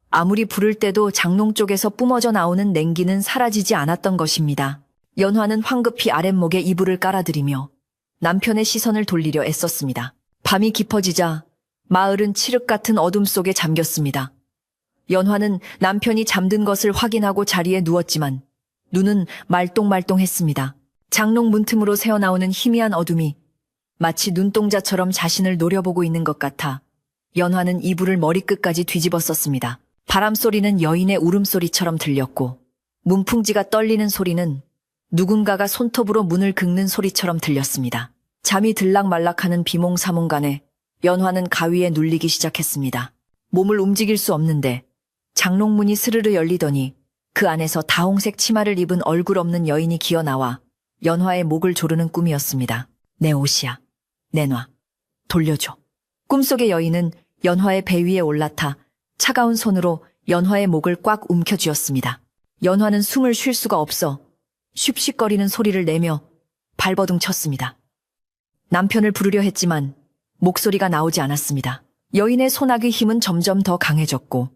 아무리 부를 때도 장롱 쪽에서 뿜어져 나오는 냉기는 사라지지 않았던 것입니다. 연화는 황급히 아랫목에 이불을 깔아들이며 남편의 시선을 돌리려 애썼습니다. 밤이 깊어지자 마을은 칠흑 같은 어둠 속에 잠겼습니다. 연화는 남편이 잠든 것을 확인하고 자리에 누웠지만 눈은 말똥말똥했습니다. 장롱 문틈으로 새어나오는 희미한 어둠이 마치 눈동자처럼 자신을 노려보고 있는 것 같아 연화는 이불을 머리끝까지 뒤집어 썼습니다. 바람소리는 여인의 울음소리처럼 들렸고 문풍지가 떨리는 소리는 누군가가 손톱으로 문을 긁는 소리처럼 들렸습니다. 잠이 들락말락하는 비몽사몽간에 연화는 가위에 눌리기 시작했습니다. 몸을 움직일 수 없는데 장롱문이 스르르 열리더니 그 안에서 다홍색 치마를 입은 얼굴 없는 여인이 기어나와 연화의 목을 조르는 꿈이었습니다. 내 옷이야. 내놔. 돌려줘. 꿈속의 여인은 연화의 배 위에 올라타 차가운 손으로 연화의 목을 꽉 움켜쥐었습니다. 연화는 숨을 쉴 수가 없어 쉿쉿거리는 소리를 내며 발버둥 쳤습니다. 남편을 부르려 했지만 목소리가 나오지 않았습니다. 여인의 소나기 힘은 점점 더 강해졌고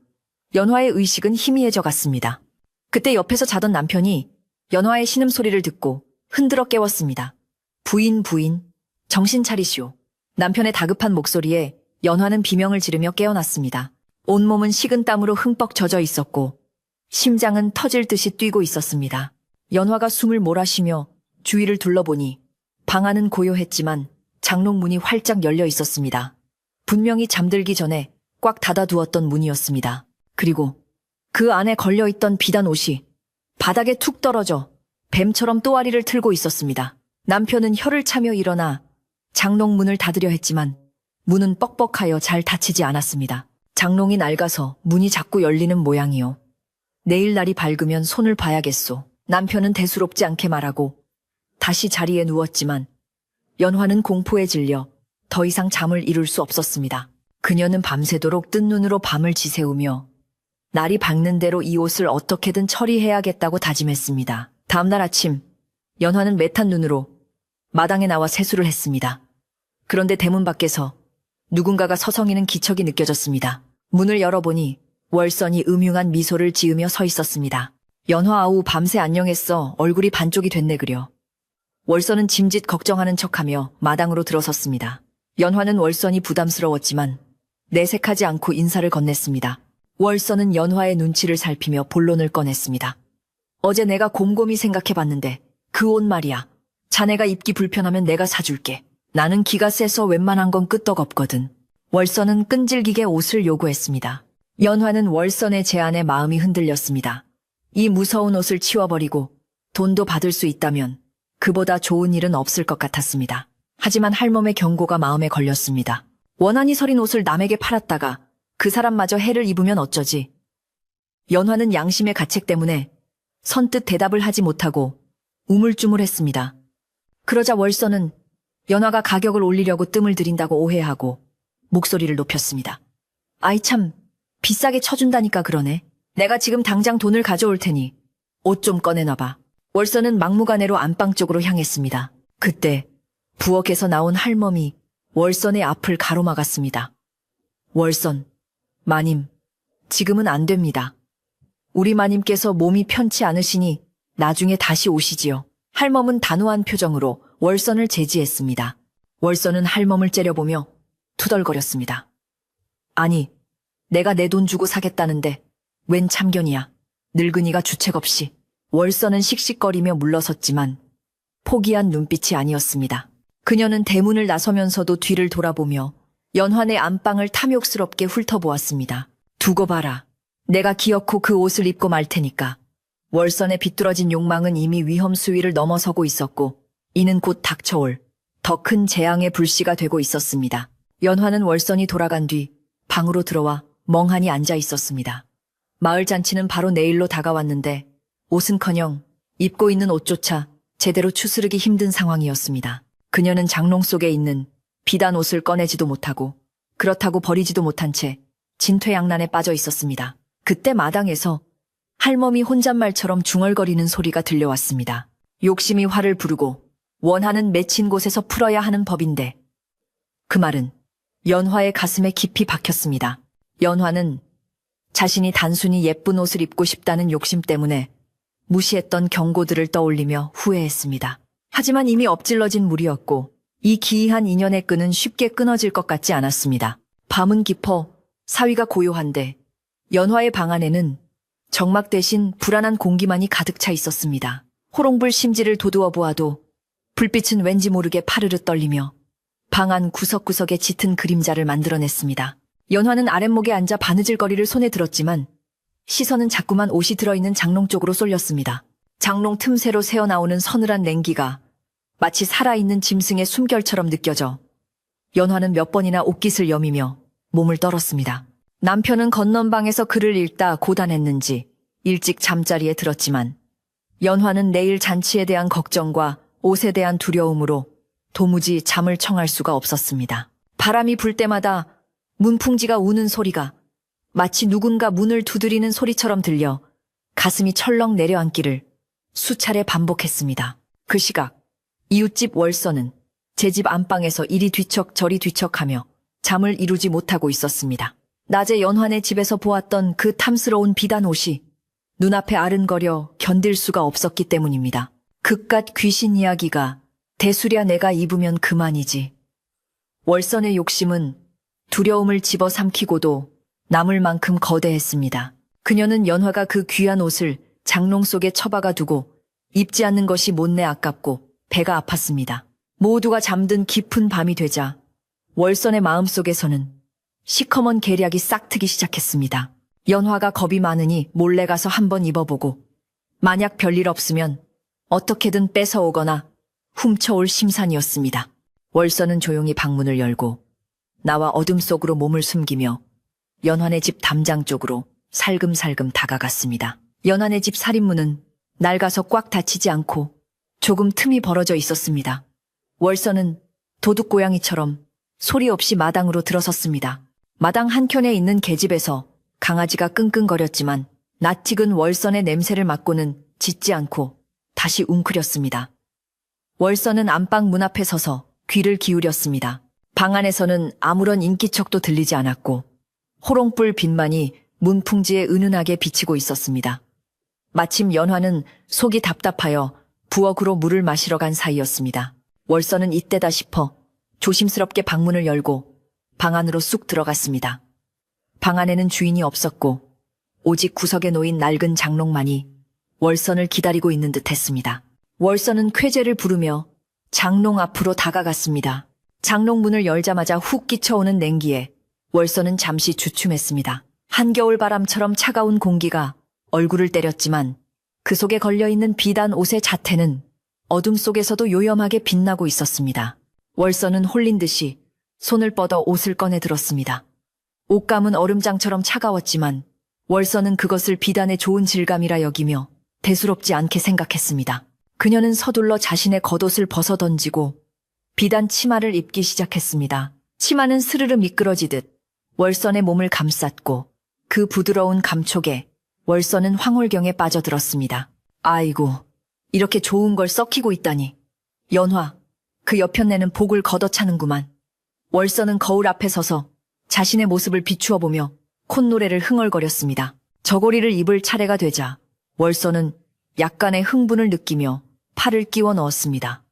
연화의 의식은 희미해져 갔습니다. 그때 옆에서 자던 남편이 연화의 신음소리를 듣고 흔들어 깨웠습니다. 부인, 정신 차리시오. 남편의 다급한 목소리에 연화는 비명을 지르며 깨어났습니다. 온몸은 식은 땀으로 흠뻑 젖어 있었고 심장은 터질 듯이 뛰고 있었습니다. 연화가 숨을 몰아쉬며 주위를 둘러보니 방 안은 고요했지만 장롱문이 활짝 열려 있었습니다. 분명히 잠들기 전에 꽉 닫아두었던 문이었습니다. 그리고 그 안에 걸려있던 비단 옷이 바닥에 툭 떨어져 뱀처럼 또아리를 틀고 있었습니다. 남편은 혀를 차며 일어나 장롱문을 닫으려 했지만 문은 뻑뻑하여 잘 닫히지 않았습니다. 장롱이 낡아서 문이 자꾸 열리는 모양이요. 내일 날이 밝으면 손을 봐야겠소. 남편은 대수롭지 않게 말하고 다시 자리에 누웠지만 연화는 공포에 질려 더 이상 잠을 이룰 수 없었습니다. 그녀는 밤새도록 뜬 눈으로 밤을 지새우며 날이 밝는 대로 이 옷을 어떻게든 처리해야겠다고 다짐했습니다. 다음날 아침, 연화는 매탄 눈으로 마당에 나와 세수를 했습니다. 그런데 대문 밖에서 누군가가 서성이는 기척이 느껴졌습니다. 문을 열어보니 월선이 음흉한 미소를 지으며 서 있었습니다. 연화 아우 밤새 안녕했어. 얼굴이 반쪽이 됐네 그려. 월선은 짐짓 걱정하는 척하며 마당으로 들어섰습니다. 연화는 월선이 부담스러웠지만 내색하지 않고 인사를 건넸습니다. 월선은 연화의 눈치를 살피며 본론을 꺼냈습니다. 어제 내가 곰곰이 생각해봤는데 그 옷 말이야. 자네가 입기 불편하면 내가 사줄게. 나는 기가 세서 웬만한 건 끄떡없거든. 월선은 끈질기게 옷을 요구했습니다. 연화는 월선의 제안에 마음이 흔들렸습니다. 이 무서운 옷을 치워버리고 돈도 받을 수 있다면 그보다 좋은 일은 없을 것 같았습니다. 하지만 할멈의 경고가 마음에 걸렸습니다. 원한이 서린 옷을 남에게 팔았다가 그 사람마저 해를 입으면 어쩌지? 연화는 양심의 가책 때문에 선뜻 대답을 하지 못하고 우물쭈물했습니다. 그러자 월선은 연화가 가격을 올리려고 뜸을 들인다고 오해하고 목소리를 높였습니다. 아이 참, 비싸게 쳐준다니까 그러네. 내가 지금 당장 돈을 가져올 테니 옷 좀 꺼내놔봐. 월선은 막무가내로 안방 쪽으로 향했습니다. 그때 부엌에서 나온 할멈이 월선의 앞을 가로막았습니다. 월선, 마님, 지금은 안 됩니다. 우리 마님께서 몸이 편치 않으시니 나중에 다시 오시지요. 할멈은 단호한 표정으로 월선을 제지했습니다. 월선은 할멈을 째려보며 투덜거렸습니다. 아니, 내가 내 돈 주고 사겠다는데 웬 참견이야. 늙은이가 주책 없이. 월선은 씩씩거리며 물러섰지만 포기한 눈빛이 아니었습니다. 그녀는 대문을 나서면서도 뒤를 돌아보며 연환의 안방을 탐욕스럽게 훑어보았습니다. 두고 봐라. 내가 기어코 그 옷을 입고 말 테니까. 월선의 비뚤어진 욕망은 이미 위험 수위를 넘어서고 있었고 이는 곧 닥쳐올 더 큰 재앙의 불씨가 되고 있었습니다. 연화는 월선이 돌아간 뒤 방으로 들어와 멍하니 앉아 있었습니다. 마을 잔치는 바로 내일로 다가왔는데 옷은커녕 입고 있는 옷조차 제대로 추스르기 힘든 상황이었습니다. 그녀는 장롱 속에 있는 비단 옷을 꺼내지도 못하고 그렇다고 버리지도 못한 채 진퇴양난에 빠져 있었습니다. 그때 마당에서 할멈이 혼잣말처럼 중얼거리는 소리가 들려왔습니다. 욕심이 화를 부르고 원하는 맺힌 곳에서 풀어야 하는 법인데. 그 말은 연화의 가슴에 깊이 박혔습니다. 연화는 자신이 단순히 예쁜 옷을 입고 싶다는 욕심 때문에 무시했던 경고들을 떠올리며 후회했습니다. 하지만 이미 엎질러진 물이었고 이 기이한 인연의 끈은 쉽게 끊어질 것 같지 않았습니다. 밤은 깊어 사위가 고요한데 연화의 방 안에는 정막 대신 불안한 공기만이 가득 차 있었습니다. 호롱불 심지를 도두어 보아도 불빛은 왠지 모르게 파르르 떨리며 방 안 구석구석에 짙은 그림자를 만들어냈습니다. 연화는 아랫목에 앉아 바느질거리를 손에 들었지만 시선은 자꾸만 옷이 들어있는 장롱 쪽으로 쏠렸습니다. 장롱 틈새로 새어나오는 서늘한 냉기가 마치 살아있는 짐승의 숨결처럼 느껴져 연화는 몇 번이나 옷깃을 여미며 몸을 떨었습니다. 남편은 건넌방에서 글을 읽다 고단했는지 일찍 잠자리에 들었지만 연화는 내일 잔치에 대한 걱정과 옷에 대한 두려움으로 도무지 잠을 청할 수가 없었습니다. 바람이 불 때마다 문풍지가 우는 소리가 마치 누군가 문을 두드리는 소리처럼 들려 가슴이 철렁 내려앉기를 수차례 반복했습니다. 그 시각 이웃집 월선은 제 집 안방에서 이리 뒤척 저리 뒤척하며 잠을 이루지 못하고 있었습니다. 낮에 연환의 집에서 보았던 그 탐스러운 비단 옷이 눈앞에 아른거려 견딜 수가 없었기 때문입니다. 그깟 귀신 이야기가 대수랴 내가 입으면 그만이지. 월선의 욕심은 두려움을 집어삼키고도 남을 만큼 거대했습니다. 그녀는 연화가 그 귀한 옷을 장롱 속에 처박아 두고 입지 않는 것이 못내 아깝고 배가 아팠습니다. 모두가 잠든 깊은 밤이 되자 월선의 마음속에서는 시커먼 계략이 싹트기 시작했습니다. 연화가 겁이 많으니 몰래 가서 한번 입어보고 만약 별일 없으면 어떻게든 뺏어오거나 훔쳐올 심산이었습니다. 월선은 조용히 방문을 열고 나와 어둠 속으로 몸을 숨기며 연환의 집 담장 쪽으로 살금살금 다가갔습니다. 연환의 집 살인문은 낡아서 꽉 닫히지 않고 조금 틈이 벌어져 있었습니다. 월선은 도둑고양이처럼 소리 없이 마당으로 들어섰습니다. 마당 한켠에 있는 계집에서 강아지가 끙끙거렸지만 낯익은 월선의 냄새를 맡고는 짖지 않고 다시 웅크렸습니다. 월선은 안방 문 앞에 서서 귀를 기울였습니다. 방 안에서는 아무런 인기척도 들리지 않았고 호롱불 빛만이 문풍지에 은은하게 비치고 있었습니다. 마침 연화는 속이 답답하여 부엌으로 물을 마시러 간 사이였습니다. 월선은 이때다 싶어 조심스럽게 방문을 열고 방 안으로 쑥 들어갔습니다. 방 안에는 주인이 없었고 오직 구석에 놓인 낡은 장롱만이 월선을 기다리고 있는 듯 했습니다. 월선은 쾌재를 부르며 장롱 앞으로 다가갔습니다. 장롱 문을 열자마자 훅 끼쳐오는 냉기에 월선은 잠시 주춤했습니다. 한겨울 바람처럼 차가운 공기가 얼굴을 때렸지만 그 속에 걸려있는 비단 옷의 자태는 어둠 속에서도 요염하게 빛나고 있었습니다. 월선은 홀린 듯이 손을 뻗어 옷을 꺼내 들었습니다. 옷감은 얼음장처럼 차가웠지만 월선은 그것을 비단의 좋은 질감이라 여기며 대수롭지 않게 생각했습니다. 그녀는 서둘러 자신의 겉옷을 벗어던지고 비단 치마를 입기 시작했습니다. 치마는 스르르 미끄러지듯 월선의 몸을 감쌌고 그 부드러운 감촉에 월선은 황홀경에 빠져들었습니다. 아이고, 이렇게 좋은 걸 썩히고 있다니. 연화, 그 여편네는 복을 걷어차는구만. 월선은 거울 앞에 서서 자신의 모습을 비추어 보며 콧노래를 흥얼거렸습니다. 저고리를 입을 차례가 되자 월선은 약간의 흥분을 느끼며 팔을 끼워 넣었습니다.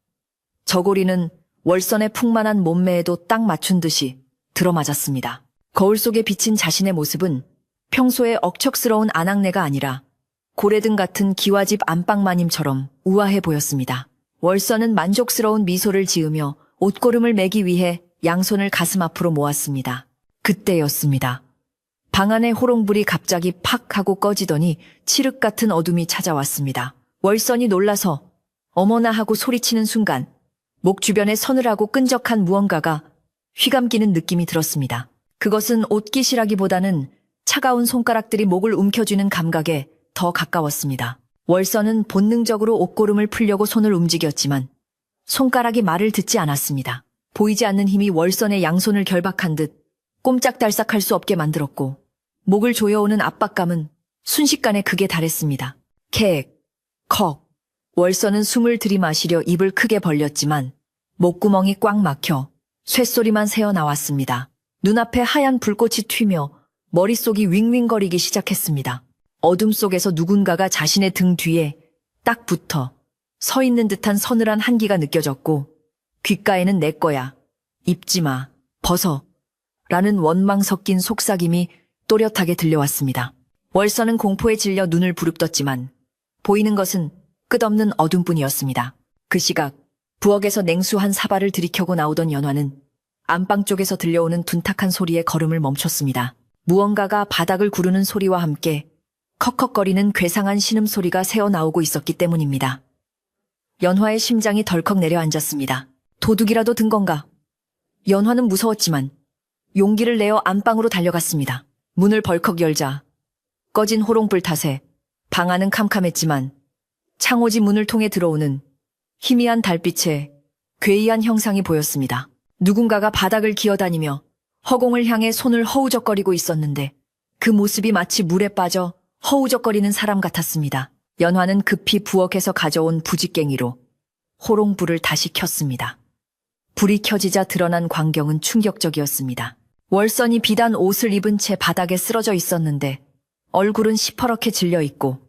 저고리는 월선의 풍만한 몸매에도 딱 맞춘 듯이 들어맞았습니다. 거울 속에 비친 자신의 모습은 평소의 억척스러운 아낙네가 아니라 고래등 같은 기와집 안방마님처럼 우아해 보였습니다. 월선은 만족스러운 미소를 지으며 옷고름을 매기 위해 양손을 가슴 앞으로 모았습니다. 그때였습니다. 방 안의 호롱불이 갑자기 팍 하고 꺼지더니 칠흑 같은 어둠이 찾아왔습니다. 월선이 놀라서 어머나 하고 소리치는 순간 목 주변에 서늘하고 끈적한 무언가가 휘감기는 느낌이 들었습니다. 그것은 옷깃이라기보다는 차가운 손가락들이 목을 움켜쥐는 감각에 더 가까웠습니다. 월선은 본능적으로 옷고름을 풀려고 손을 움직였지만 손가락이 말을 듣지 않았습니다. 보이지 않는 힘이 월선의 양손을 결박한 듯 꼼짝달싹할 수 없게 만들었고 목을 조여오는 압박감은 순식간에 극에 달했습니다. 캑, 컥. 월선은 숨을 들이마시려 입을 크게 벌렸지만 목구멍이 꽉 막혀 쇳소리만 새어나왔습니다. 눈앞에 하얀 불꽃이 튀며 머릿속이 윙윙거리기 시작했습니다. 어둠 속에서 누군가가 자신의 등 뒤에 딱 붙어 서 있는 듯한 서늘한 한기가 느껴졌고 귓가에는 내 거야, 입지 마, 벗어 라는 원망 섞인 속삭임이 또렷하게 들려왔습니다. 월선은 공포에 질려 눈을 부릅떴지만 보이는 것은 끝없는 어둠뿐이었습니다. 그 시각 부엌에서 냉수한 사발을 들이켜고 나오던 연화는 안방 쪽에서 들려오는 둔탁한 소리에 걸음을 멈췄습니다. 무언가가 바닥을 구르는 소리와 함께 컥컥거리는 괴상한 신음소리가 새어나오고 있었기 때문입니다. 연화의 심장이 덜컥 내려앉았습니다. 도둑이라도 든 건가? 연화는 무서웠지만 용기를 내어 안방으로 달려갔습니다. 문을 벌컥 열자 꺼진 호롱불 탓에 방 안은 캄캄했지만 창호지 문을 통해 들어오는 희미한 달빛에 괴이한 형상이 보였습니다. 누군가가 바닥을 기어다니며 허공을 향해 손을 허우적거리고 있었는데 그 모습이 마치 물에 빠져 허우적거리는 사람 같았습니다. 연화는 급히 부엌에서 가져온 부직갱이로 호롱불을 다시 켰습니다. 불이 켜지자 드러난 광경은 충격적이었습니다. 월선이 비단 옷을 입은 채 바닥에 쓰러져 있었는데 얼굴은 시퍼렇게 질려 있고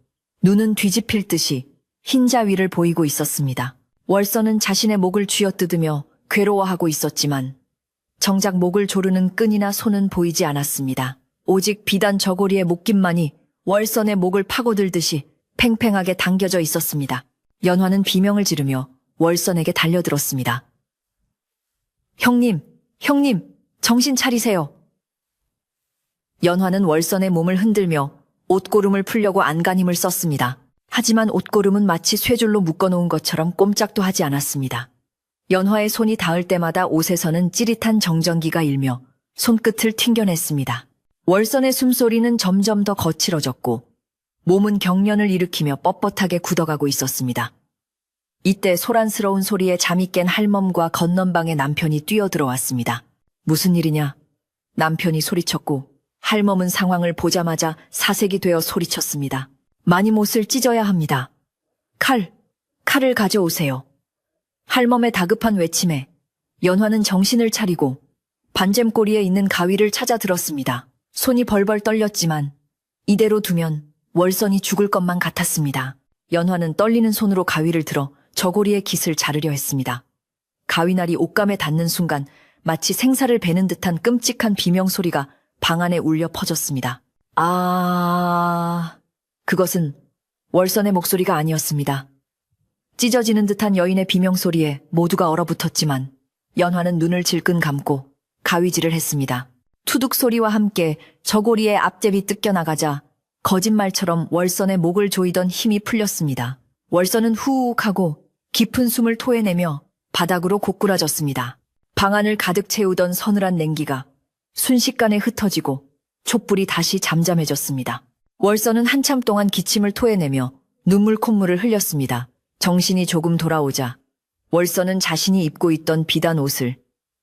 눈은 뒤집힐 듯이 흰 자위를 보이고 있었습니다. 월선은 자신의 목을 쥐어뜯으며 괴로워하고 있었지만 정작 목을 조르는 끈이나 손은 보이지 않았습니다. 오직 비단 저고리의 목깃만이 월선의 목을 파고들듯이 팽팽하게 당겨져 있었습니다. 연화는 비명을 지르며 월선에게 달려들었습니다. 형님, 정신 차리세요. 연화는 월선의 몸을 흔들며 옷고름을 풀려고 안간힘을 썼습니다. 하지만 옷고름은 마치 쇠줄로 묶어놓은 것처럼 꼼짝도 하지 않았습니다. 연화의 손이 닿을 때마다 옷에서는 찌릿한 정전기가 일며 손끝을 튕겨냈습니다. 월선의 숨소리는 점점 더 거칠어졌고 몸은 경련을 일으키며 뻣뻣하게 굳어가고 있었습니다. 이때 소란스러운 소리에 잠이 깬 할멈과 건넌방의 남편이 뛰어들어왔습니다. 무슨 일이냐? 남편이 소리쳤고 할멈은 상황을 보자마자 사색이 되어 소리쳤습니다. 마님옷을 찢어야 합니다. 칼을 가져오세요. 할멈의 다급한 외침에 연화는 정신을 차리고 반잼꼬리에 있는 가위를 찾아 들었습니다. 손이 벌벌 떨렸지만 이대로 두면 월선이 죽을 것만 같았습니다. 연화는 떨리는 손으로 가위를 들어 저고리의 깃을 자르려 했습니다. 가위날이 옷감에 닿는 순간 마치 생사를 베는 듯한 끔찍한 비명소리가 방 안에 울려 퍼졌습니다. 그것은 월선의 목소리가 아니었습니다. 찢어지는 듯한 여인의 비명소리에 모두가 얼어붙었지만 연화는 눈을 질끈 감고 가위질을 했습니다. 투둑 소리와 함께 저고리의 앞잽이 뜯겨나가자 거짓말처럼 월선의 목을 조이던 힘이 풀렸습니다. 월선은 후욱 하고 깊은 숨을 토해내며 바닥으로 고꾸라졌습니다. 방 안을 가득 채우던 서늘한 냉기가 순식간에 흩어지고 촛불이 다시 잠잠해졌습니다. 월선은 한참 동안 기침을 토해내며 눈물 콧물을 흘렸습니다. 정신이 조금 돌아오자 월선은 자신이 입고 있던 비단 옷을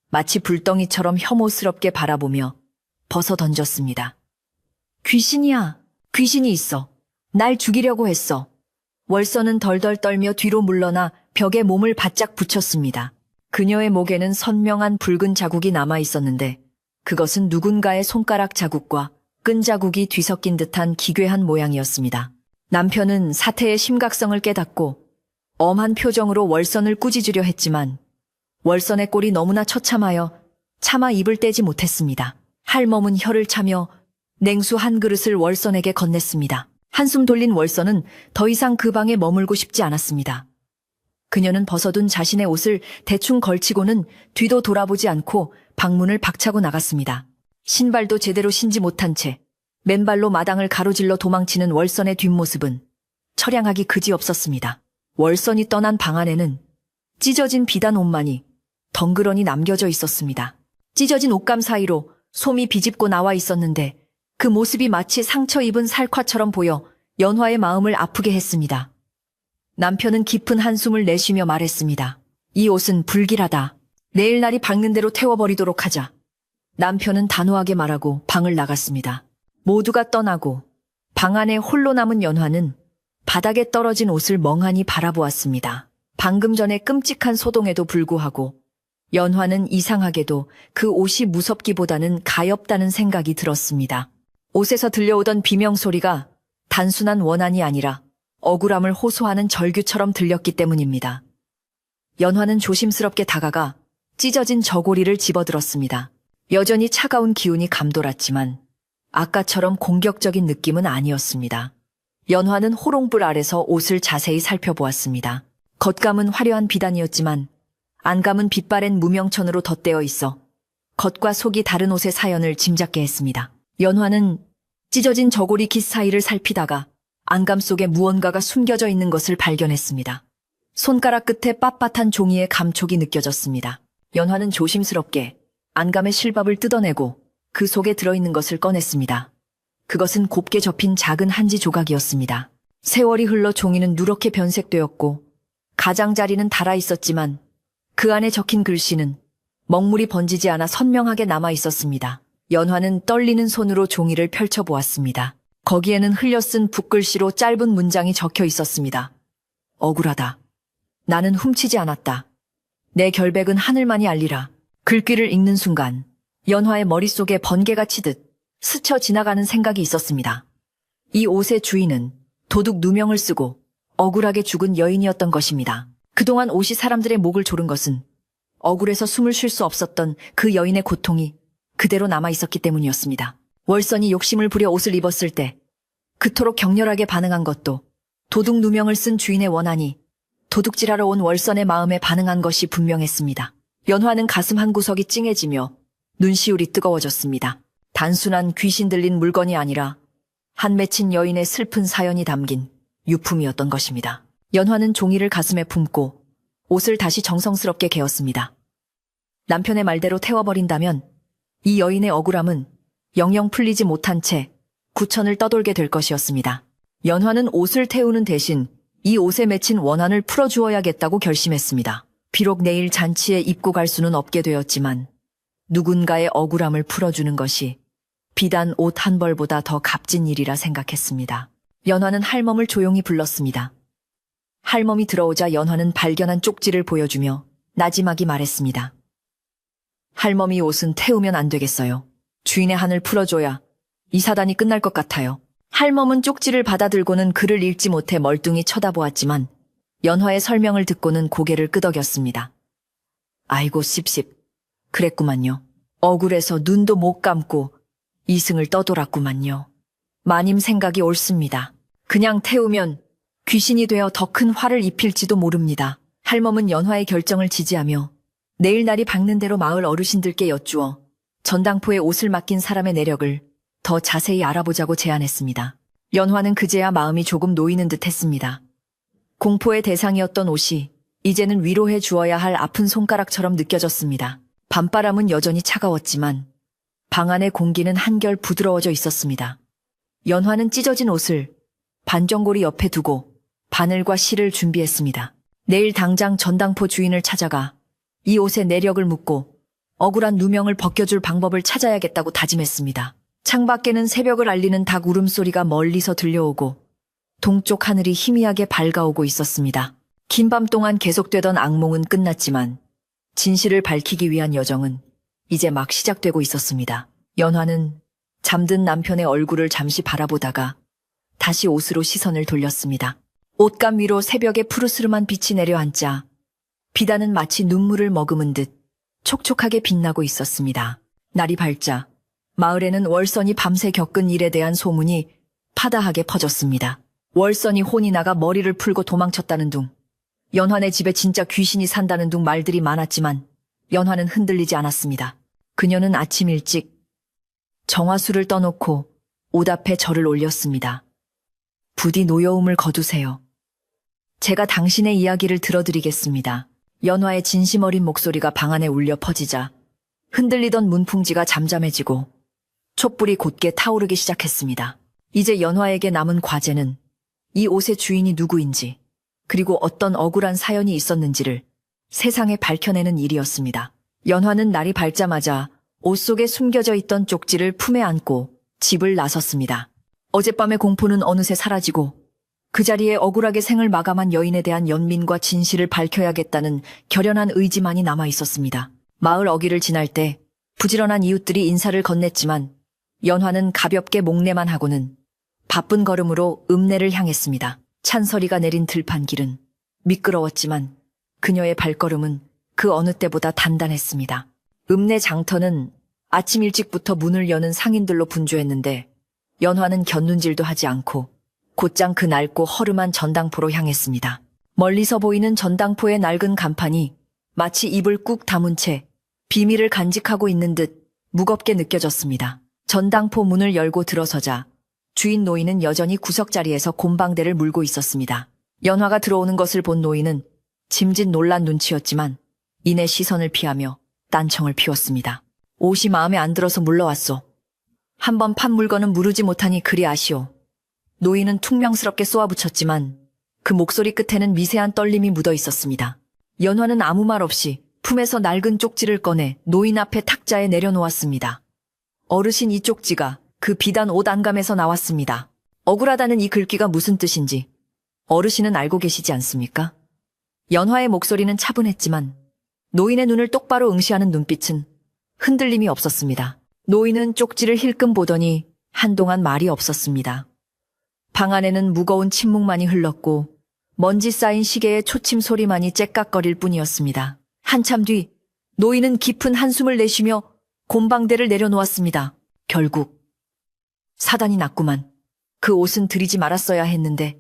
마치 불덩이처럼 혐오스럽게 바라보며 벗어 던졌습니다. 귀신이야. 귀신이 있어. 날 죽이려고 했어. 월선은 덜덜 떨며 뒤로 물러나 벽에 몸을 바짝 붙였습니다. 그녀의 목에는 선명한 붉은 자국이 남아 있었는데 그것은 누군가의 손가락 자국과 끈 자국이 뒤섞인 듯한 기괴한 모양이었습니다. 남편은 사태의 심각성을 깨닫고 엄한 표정으로 월선을 꾸짖으려 했지만 월선의 꼴이 너무나 처참하여 차마 입을 떼지 못했습니다. 할멈은 혀를 차며 냉수 한 그릇을 월선에게 건넸습니다. 한숨 돌린 월선은 더 이상 그 방에 머물고 싶지 않았습니다. 그녀는 벗어둔 자신의 옷을 대충 걸치고는 뒤도 돌아보지 않고 방문을 박차고 나갔습니다. 신발도 제대로 신지 못한 채 맨발로 마당을 가로질러 도망치는 월선의 뒷모습은 처량하기 그지없었습니다. 월선이 떠난 방 안에는 찢어진 비단 옷만이 덩그러니 남겨져 있었습니다. 찢어진 옷감 사이로 솜이 비집고 나와 있었는데 그 모습이 마치 상처 입은 살갗처럼 보여 연화의 마음을 아프게 했습니다. 남편은 깊은 한숨을 내쉬며 말했습니다. 이 옷은 불길하다. 내일 날이 밝는 대로 태워버리도록 하자. 남편은 단호하게 말하고 방을 나갔습니다. 모두가 떠나고 방 안에 홀로 남은 연화는 바닥에 떨어진 옷을 멍하니 바라보았습니다. 방금 전에 끔찍한 소동에도 불구하고 연화는 이상하게도 그 옷이 무섭기보다는 가엾다는 생각이 들었습니다. 옷에서 들려오던 비명소리가 단순한 원한이 아니라 억울함을 호소하는 절규처럼 들렸기 때문입니다. 연화는 조심스럽게 다가가 찢어진 저고리를 집어들었습니다. 여전히 차가운 기운이 감돌았지만 아까처럼 공격적인 느낌은 아니었습니다. 연화는 호롱불 아래서 옷을 자세히 살펴보았습니다. 겉감은 화려한 비단이었지만 안감은 빛바랜 무명천으로 덧대어 있어 겉과 속이 다른 옷의 사연을 짐작게 했습니다. 연화는 찢어진 저고리 깃 사이를 살피다가 안감 속에 무언가가 숨겨져 있는 것을 발견했습니다. 손가락 끝에 빳빳한 종이의 감촉이 느껴졌습니다. 연화는 조심스럽게 안감의 실밥을 뜯어내고 그 속에 들어있는 것을 꺼냈습니다. 그것은 곱게 접힌 작은 한지 조각이었습니다. 세월이 흘러 종이는 누렇게 변색되었고 가장자리는 닳아 있었지만 그 안에 적힌 글씨는 먹물이 번지지 않아 선명하게 남아 있었습니다. 연화는 떨리는 손으로 종이를 펼쳐보았습니다. 거기에는 흘려쓴 붓글씨로 짧은 문장이 적혀 있었습니다. 억울하다. 나는 훔치지 않았다. 내 결백은 하늘만이 알리라. 글귀를 읽는 순간 연화의 머릿속에 번개가 치듯 스쳐 지나가는 생각이 있었습니다. 이 옷의 주인은 도둑 누명을 쓰고 억울하게 죽은 여인이었던 것입니다. 그동안 옷이 사람들의 목을 조른 것은 억울해서 숨을 쉴 수 없었던 그 여인의 고통이 그대로 남아있었기 때문이었습니다. 월선이 욕심을 부려 옷을 입었을 때 그토록 격렬하게 반응한 것도 도둑 누명을 쓴 주인의 원한이 도둑질하러 온 월선의 마음에 반응한 것이 분명했습니다. 연화는 가슴 한구석이 찡해지며 눈시울이 뜨거워졌습니다. 단순한 귀신 들린 물건이 아니라 한 맺힌 여인의 슬픈 사연이 담긴 유품이었던 것입니다. 연화는 종이를 가슴에 품고 옷을 다시 정성스럽게 개었습니다. 남편의 말대로 태워버린다면 이 여인의 억울함은 영영 풀리지 못한 채 구천을 떠돌게 될 것이었습니다. 연화는 옷을 태우는 대신 이 옷에 맺힌 원한을 풀어주어야겠다고 결심했습니다. 비록 내일 잔치에 입고 갈 수는 없게 되었지만 누군가의 억울함을 풀어주는 것이 비단 옷 한 벌보다 더 값진 일이라 생각했습니다. 연화는 할멈을 조용히 불렀습니다. 할멈이 들어오자 연화는 발견한 쪽지를 보여주며 나지막이 말했습니다. 할멈이 옷은 태우면 안 되겠어요. 주인의 한을 풀어줘야 이 사단이 끝날 것 같아요. 할멈은 쪽지를 받아들고는 글을 읽지 못해 멀뚱히 쳐다보았지만 연화의 설명을 듣고는 고개를 끄덕였습니다. 아이고 씹씹. 그랬구만요. 억울해서 눈도 못 감고 이승을 떠돌았구만요. 마님 생각이 옳습니다. 그냥 태우면 귀신이 되어 더 큰 화를 입힐지도 모릅니다. 할멈은 연화의 결정을 지지하며 내일 날이 밝는 대로 마을 어르신들께 여쭈어 전당포에 옷을 맡긴 사람의 내력을 더 자세히 알아보자고 제안했습니다. 연화는 그제야 마음이 조금 놓이는 듯 했습니다. 공포의 대상이었던 옷이 이제는 위로해 주어야 할 아픈 손가락처럼 느껴졌습니다. 밤바람은 여전히 차가웠지만 방 안의 공기는 한결 부드러워져 있었습니다. 연화는 찢어진 옷을 반전고리 옆에 두고 바늘과 실을 준비했습니다. 내일 당장 전당포 주인을 찾아가 이 옷의 내력을 묻고 억울한 누명을 벗겨줄 방법을 찾아야겠다고 다짐했습니다. 창밖에는 새벽을 알리는 닭 울음소리가 멀리서 들려오고 동쪽 하늘이 희미하게 밝아오고 있었습니다. 긴 밤 동안 계속되던 악몽은 끝났지만 진실을 밝히기 위한 여정은 이제 막 시작되고 있었습니다. 연화는 잠든 남편의 얼굴을 잠시 바라보다가 다시 옷으로 시선을 돌렸습니다. 옷감 위로 새벽의 푸르스름한 빛이 내려앉자 비단은 마치 눈물을 머금은 듯 촉촉하게 빛나고 있었습니다. 날이 밝자 마을에는 월선이 밤새 겪은 일에 대한 소문이 파다하게 퍼졌습니다. 월선이 혼이 나가 머리를 풀고 도망쳤다는 둥, 연화네 집에 진짜 귀신이 산다는 둥 말들이 많았지만 연화는 흔들리지 않았습니다. 그녀는 아침 일찍 정화수를 떠놓고 옷 앞에 절을 올렸습니다. 부디 노여움을 거두세요. 제가 당신의 이야기를 들어드리겠습니다. 연화의 진심 어린 목소리가 방 안에 울려 퍼지자 흔들리던 문풍지가 잠잠해지고 촛불이 곧게 타오르기 시작했습니다. 이제 연화에게 남은 과제는 이 옷의 주인이 누구인지 그리고 어떤 억울한 사연이 있었는지를 세상에 밝혀내는 일이었습니다. 연화는 날이 밝자마자 옷 속에 숨겨져 있던 쪽지를 품에 안고 집을 나섰습니다. 어젯밤의 공포는 어느새 사라지고 그 자리에 억울하게 생을 마감한 여인에 대한 연민과 진실을 밝혀야겠다는 결연한 의지만이 남아 있었습니다. 마을 어귀를 지날 때 부지런한 이웃들이 인사를 건넸지만 연화는 가볍게 목례만 하고는 바쁜 걸음으로 읍내를 향했습니다. 찬서리가 내린 들판길은 미끄러웠지만 그녀의 발걸음은 그 어느 때보다 단단했습니다. 읍내 장터는 아침 일찍부터 문을 여는 상인들로 분주했는데 연화는 곁눈질도 하지 않고 곧장 그 낡고 허름한 전당포로 향했습니다. 멀리서 보이는 전당포의 낡은 간판이 마치 입을 꾹 다문 채 비밀을 간직하고 있는 듯 무겁게 느껴졌습니다. 전당포 문을 열고 들어서자 주인 노인은 여전히 구석자리에서 곰방대를 물고 있었습니다. 연화가 들어오는 것을 본 노인은 짐짓 놀란 눈치였지만 이내 시선을 피하며 딴청을 피웠습니다. 옷이 마음에 안 들어서 물러왔소. 한번 판 물건은 무르지 못하니 그리 아쉬오. 노인은 퉁명스럽게 쏘아붙였지만 그 목소리 끝에는 미세한 떨림이 묻어 있었습니다. 연화는 아무 말 없이 품에서 낡은 쪽지를 꺼내 노인 앞에 탁자에 내려놓았습니다. 어르신, 이 쪽지가 그 비단 옷 안감에서 나왔습니다. 억울하다는 이 글귀가 무슨 뜻인지 어르신은 알고 계시지 않습니까? 연화의 목소리는 차분했지만 노인의 눈을 똑바로 응시하는 눈빛은 흔들림이 없었습니다. 노인은 쪽지를 힐끔 보더니 한동안 말이 없었습니다. 방 안에는 무거운 침묵만이 흘렀고 먼지 쌓인 시계의 초침 소리만이 째깍거릴 뿐이었습니다. 한참 뒤 노인은 깊은 한숨을 내쉬며 곰방대를 내려놓았습니다. 결국 사단이 났구만. 그 옷은 들이지 말았어야 했는데.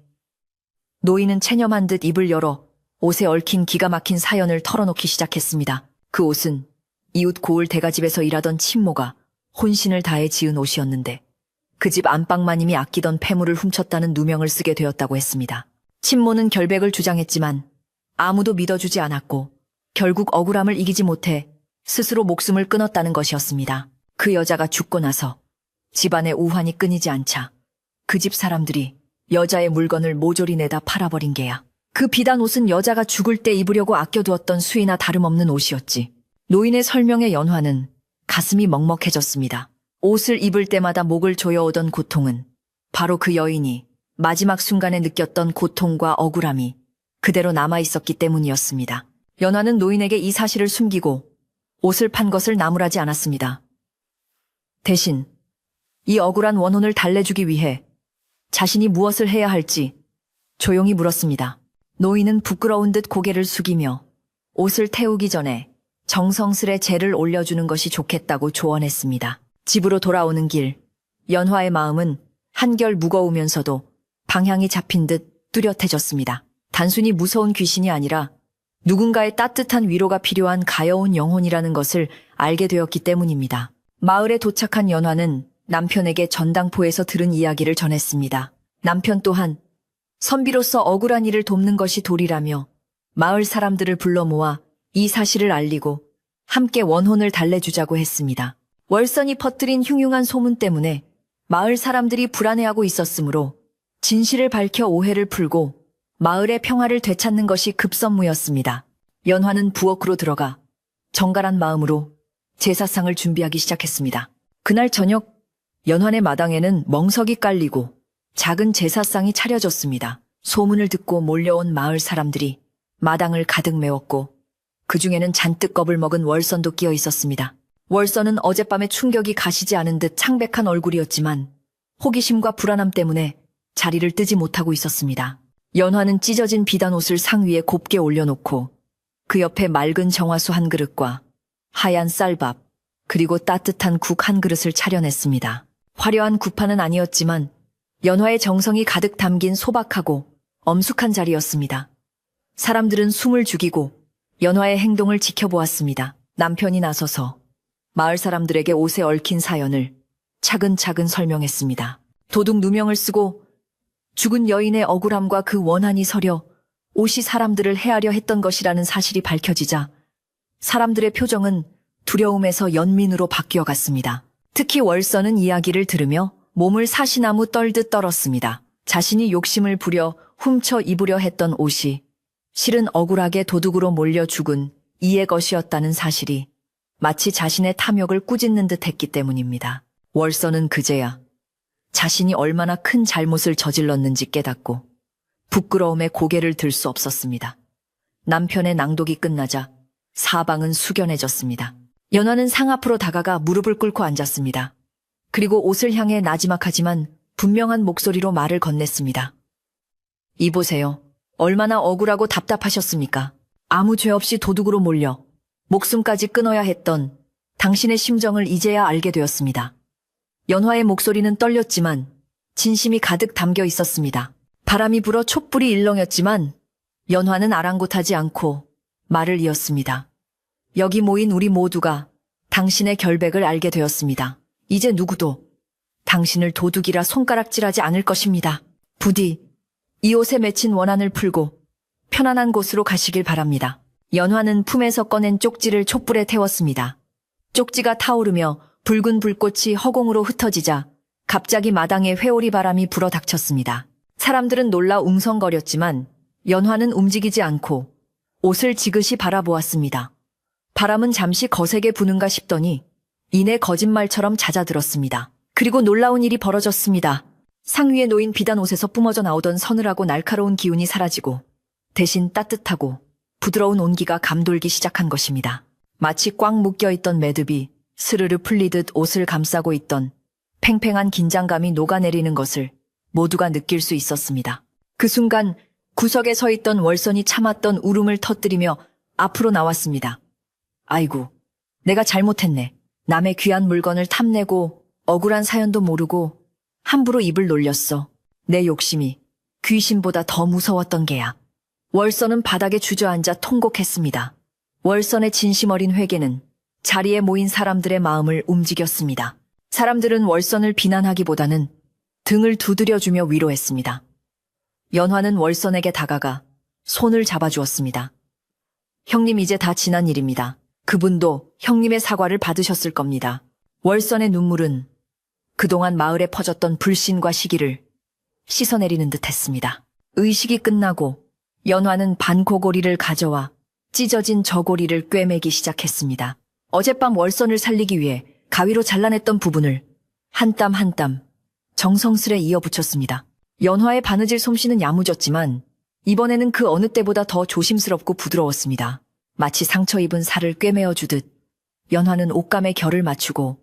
노인은 체념한 듯 입을 열어 옷에 얽힌 기가 막힌 사연을 털어놓기 시작했습니다. 그 옷은 이웃 고을 대가집에서 일하던 친모가 혼신을 다해 지은 옷이었는데 그 집 안방마님이 아끼던 폐물을 훔쳤다는 누명을 쓰게 되었다고 했습니다. 친모는 결백을 주장했지만 아무도 믿어주지 않았고 결국 억울함을 이기지 못해 스스로 목숨을 끊었다는 것이었습니다. 그 여자가 죽고 나서 집안의 우환이 끊이지 않자 그 집 사람들이 여자의 물건을 모조리 내다 팔아버린 게야. 그 비단 옷은 여자가 죽을 때 입으려고 아껴두었던 수이나 다름없는 옷이었지. 노인의 설명에 연화는 가슴이 먹먹해졌습니다. 옷을 입을 때마다 목을 조여오던 고통은 바로 그 여인이 마지막 순간에 느꼈던 고통과 억울함이 그대로 남아있었기 때문이었습니다. 연화는 노인에게 이 사실을 숨기고 옷을 판 것을 나무라지 않았습니다. 대신 이 억울한 원혼을 달래주기 위해 자신이 무엇을 해야 할지 조용히 물었습니다. 노인은 부끄러운 듯 고개를 숙이며 옷을 태우기 전에 정성스레 재를 올려주는 것이 좋겠다고 조언했습니다. 집으로 돌아오는 길, 연화의 마음은 한결 무거우면서도 방향이 잡힌 듯 뚜렷해졌습니다. 단순히 무서운 귀신이 아니라 누군가의 따뜻한 위로가 필요한 가여운 영혼이라는 것을 알게 되었기 때문입니다. 마을에 도착한 연화는 남편에게 전당포에서 들은 이야기를 전했습니다. 남편 또한 선비로서 억울한 일을 돕는 것이 도리라며 마을 사람들을 불러 모아 이 사실을 알리고 함께 원혼을 달래주자고 했습니다. 월선이 퍼뜨린 흉흉한 소문 때문에 마을 사람들이 불안해하고 있었으므로 진실을 밝혀 오해를 풀고 마을의 평화를 되찾는 것이 급선무였습니다. 연화는 부엌으로 들어가 정갈한 마음으로 제사상을 준비하기 시작했습니다. 그날 저녁 연환의 마당에는 멍석이 깔리고 작은 제사상이 차려졌습니다. 소문을 듣고 몰려온 마을 사람들이 마당을 가득 메웠고 그 중에는 잔뜩 겁을 먹은 월선도 끼어 있었습니다. 월선은 어젯밤의 충격이 가시지 않은 듯 창백한 얼굴이었지만 호기심과 불안함 때문에 자리를 뜨지 못하고 있었습니다. 연화는 찢어진 비단 옷을 상 위에 곱게 올려놓고 그 옆에 맑은 정화수 한 그릇과 하얀 쌀밥 그리고 따뜻한 국 한 그릇을 차려냈습니다. 화려한 구판은 아니었지만 연화의 정성이 가득 담긴 소박하고 엄숙한 자리였습니다. 사람들은 숨을 죽이고 연화의 행동을 지켜보았습니다. 남편이 나서서 마을 사람들에게 옷에 얽힌 사연을 차근차근 설명했습니다. 도둑 누명을 쓰고 죽은 여인의 억울함과 그 원한이 서려 옷이 사람들을 해하려 했던 것이라는 사실이 밝혀지자 사람들의 표정은 두려움에서 연민으로 바뀌어갔습니다. 특히 월선은 이야기를 들으며 몸을 사시나무 떨듯 떨었습니다. 자신이 욕심을 부려 훔쳐 입으려 했던 옷이 실은 억울하게 도둑으로 몰려 죽은 이의 것이었다는 사실이 마치 자신의 탐욕을 꾸짖는 듯 했기 때문입니다. 월선은 그제야 자신이 얼마나 큰 잘못을 저질렀는지 깨닫고 부끄러움에 고개를 들 수 없었습니다. 남편의 낭독이 끝나자 사방은 숙연해졌습니다. 연화는 상 앞으로 다가가 무릎을 꿇고 앉았습니다. 그리고 옷을 향해 나지막하지만 분명한 목소리로 말을 건넸습니다. 이보세요. 얼마나 억울하고 답답하셨습니까? 아무 죄 없이 도둑으로 몰려 목숨까지 끊어야 했던 당신의 심정을 이제야 알게 되었습니다. 연화의 목소리는 떨렸지만 진심이 가득 담겨 있었습니다. 바람이 불어 촛불이 일렁였지만 연화는 아랑곳하지 않고 말을 이었습니다. 여기 모인 우리 모두가 당신의 결백을 알게 되었습니다. 이제 누구도 당신을 도둑이라 손가락질하지 않을 것입니다. 부디 이 옷에 맺힌 원한을 풀고 편안한 곳으로 가시길 바랍니다. 연화는 품에서 꺼낸 쪽지를 촛불에 태웠습니다. 쪽지가 타오르며 붉은 불꽃이 허공으로 흩어지자 갑자기 마당에 회오리 바람이 불어 닥쳤습니다. 사람들은 놀라 웅성거렸지만 연화는 움직이지 않고 옷을 지그시 바라보았습니다. 바람은 잠시 거세게 부는가 싶더니 이내 거짓말처럼 잦아들었습니다. 그리고 놀라운 일이 벌어졌습니다. 상 위에 놓인 비단 옷에서 뿜어져 나오던 서늘하고 날카로운 기운이 사라지고 대신 따뜻하고 부드러운 온기가 감돌기 시작한 것입니다. 마치 꽉 묶여있던 매듭이 스르르 풀리듯 옷을 감싸고 있던 팽팽한 긴장감이 녹아내리는 것을 모두가 느낄 수 있었습니다. 그 순간 구석에 서 있던 월선이 참았던 울음을 터뜨리며 앞으로 나왔습니다. 아이고, 내가 잘못했네. 남의 귀한 물건을 탐내고 억울한 사연도 모르고 함부로 입을 놀렸어. 내 욕심이 귀신보다 더 무서웠던 게야. 월선은 바닥에 주저앉아 통곡했습니다. 월선의 진심 어린 회개는 자리에 모인 사람들의 마음을 움직였습니다. 사람들은 월선을 비난하기보다는 등을 두드려주며 위로했습니다. 연화는 월선에게 다가가 손을 잡아주었습니다. 형님, 이제 다 지난 일입니다. 그분도 형님의 사과를 받으셨을 겁니다. 월선의 눈물은 그동안 마을에 퍼졌던 불신과 시기를 씻어내리는 듯 했습니다. 의식이 끝나고 연화는 반코고리를 가져와 찢어진 저고리를 꿰매기 시작했습니다. 어젯밤 월선을 살리기 위해 가위로 잘라냈던 부분을 한 땀 한 땀 정성스레 이어붙였습니다. 연화의 바느질 솜씨는 야무졌지만 이번에는 그 어느 때보다 더 조심스럽고 부드러웠습니다. 마치 상처 입은 살을 꿰매어 주듯 연화는 옷감의 결을 맞추고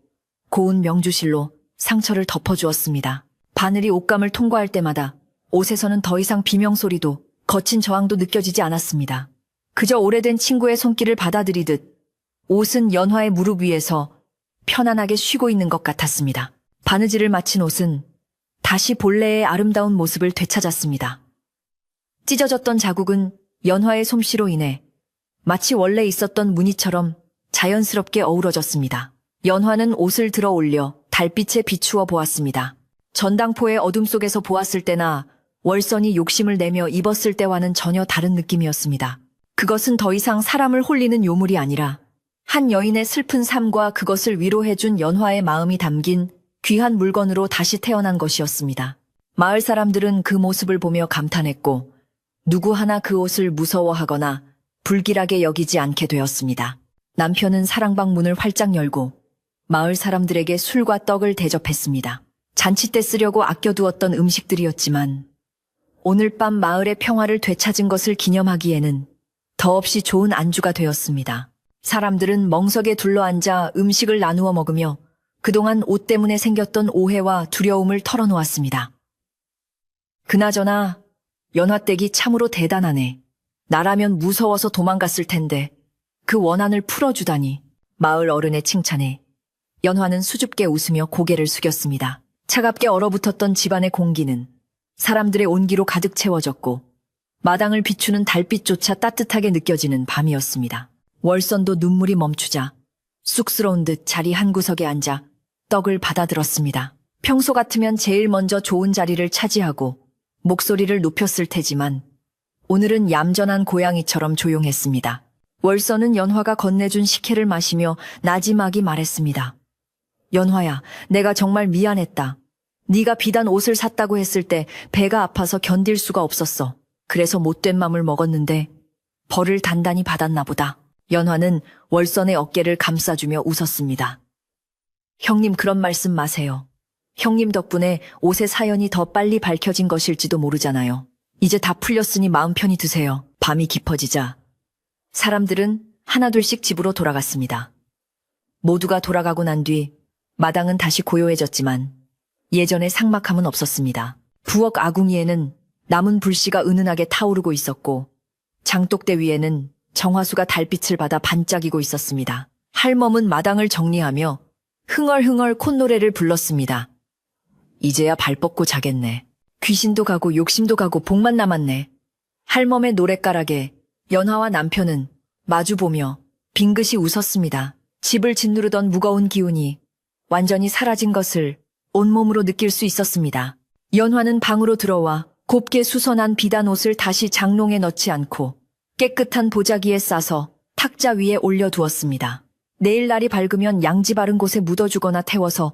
고운 명주실로 상처를 덮어주었습니다. 바늘이 옷감을 통과할 때마다 옷에서는 더 이상 비명소리도 거친 저항도 느껴지지 않았습니다. 그저 오래된 친구의 손길을 받아들이듯 옷은 연화의 무릎 위에서 편안하게 쉬고 있는 것 같았습니다. 바느질을 마친 옷은 다시 본래의 아름다운 모습을 되찾았습니다. 찢어졌던 자국은 연화의 솜씨로 인해 마치 원래 있었던 무늬처럼 자연스럽게 어우러졌습니다. 연화는 옷을 들어 올려 달빛에 비추어 보았습니다. 전당포의 어둠 속에서 보았을 때나 월선이 욕심을 내며 입었을 때와는 전혀 다른 느낌이었습니다. 그것은 더 이상 사람을 홀리는 요물이 아니라 한 여인의 슬픈 삶과 그것을 위로해준 연화의 마음이 담긴 귀한 물건으로 다시 태어난 것이었습니다. 마을 사람들은 그 모습을 보며 감탄했고 누구 하나 그 옷을 무서워하거나 불길하게 여기지 않게 되었습니다. 남편은 사랑방 문을 활짝 열고 마을 사람들에게 술과 떡을 대접했습니다. 잔치 때 쓰려고 아껴두었던 음식들이었지만 오늘 밤 마을의 평화를 되찾은 것을 기념하기에는 더없이 좋은 안주가 되었습니다. 사람들은 멍석에 둘러앉아 음식을 나누어 먹으며 그동안 옷 때문에 생겼던 오해와 두려움을 털어놓았습니다. 그나저나 연화댁이 참으로 대단하네. 나라면 무서워서 도망갔을 텐데 그 원한을 풀어주다니. 마을 어른의 칭찬에 연화는 수줍게 웃으며 고개를 숙였습니다. 차갑게 얼어붙었던 집안의 공기는 사람들의 온기로 가득 채워졌고 마당을 비추는 달빛조차 따뜻하게 느껴지는 밤이었습니다. 월선도 눈물이 멈추자 쑥스러운 듯 자리 한 구석에 앉아 떡을 받아들었습니다. 평소 같으면 제일 먼저 좋은 자리를 차지하고 목소리를 높였을 테지만 오늘은 얌전한 고양이처럼 조용했습니다. 월선은 연화가 건네준 식혜를 마시며 나지막이 말했습니다. 연화야, 내가 정말 미안했다. 네가 비단 옷을 샀다고 했을 때 배가 아파서 견딜 수가 없었어. 그래서 못된 맘을 먹었는데 벌을 단단히 받았나 보다. 연화는 월선의 어깨를 감싸주며 웃었습니다. 형님 그런 말씀 마세요. 형님 덕분에 옷의 사연이 더 빨리 밝혀진 것일지도 모르잖아요. 이제 다 풀렸으니 마음 편히 드세요. 밤이 깊어지자 사람들은 하나둘씩 집으로 돌아갔습니다. 모두가 돌아가고 난 뒤 마당은 다시 고요해졌지만 예전의 삭막함은 없었습니다. 부엌 아궁이에는 남은 불씨가 은은하게 타오르고 있었고 장독대 위에는 정화수가 달빛을 받아 반짝이고 있었습니다. 할멈은 마당을 정리하며 흥얼흥얼 콧노래를 불렀습니다. 이제야 발 뻗고 자겠네. 귀신도 가고 욕심도 가고 복만 남았네. 할멈의 노랫가락에 연화와 남편은 마주보며 빙긋이 웃었습니다. 집을 짓누르던 무거운 기운이 완전히 사라진 것을 온몸으로 느낄 수 있었습니다. 연화는 방으로 들어와 곱게 수선한 비단 옷을 다시 장롱에 넣지 않고 깨끗한 보자기에 싸서 탁자 위에 올려두었습니다. 내일 날이 밝으면 양지 바른 곳에 묻어주거나 태워서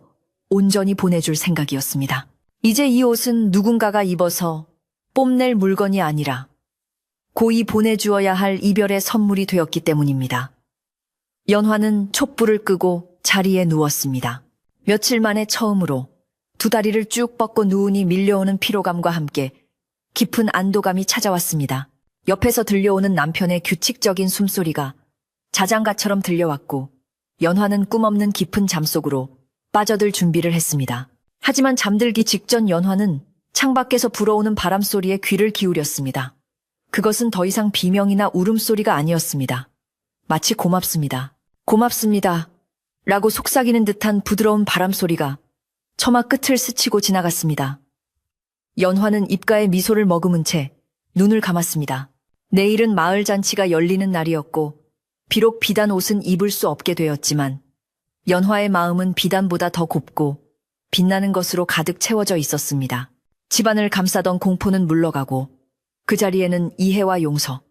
온전히 보내줄 생각이었습니다. 이제 이 옷은 누군가가 입어서 뽐낼 물건이 아니라 고이 보내주어야 할 이별의 선물이 되었기 때문입니다. 연화는 촛불을 끄고 자리에 누웠습니다. 며칠 만에 처음으로 두 다리를 쭉 뻗고 누우니 밀려오는 피로감과 함께 깊은 안도감이 찾아왔습니다. 옆에서 들려오는 남편의 규칙적인 숨소리가 자장가처럼 들려왔고 연화는 꿈없는 깊은 잠속으로 빠져들 준비를 했습니다. 하지만 잠들기 직전 연화는 창밖에서 불어오는 바람소리에 귀를 기울였습니다. 그것은 더 이상 비명이나 울음소리가 아니었습니다. 마치 고맙습니다. 고맙습니다. 라고 속삭이는 듯한 부드러운 바람소리가 처마 끝을 스치고 지나갔습니다. 연화는 입가에 미소를 머금은 채 눈을 감았습니다. 내일은 마을 잔치가 열리는 날이었고 비록 비단 옷은 입을 수 없게 되었지만 연화의 마음은 비단보다 더 곱고 빛나는 것으로 가득 채워져 있었습니다. 집안을 감싸던 공포는 물러가고 그 자리에는 이해와 용서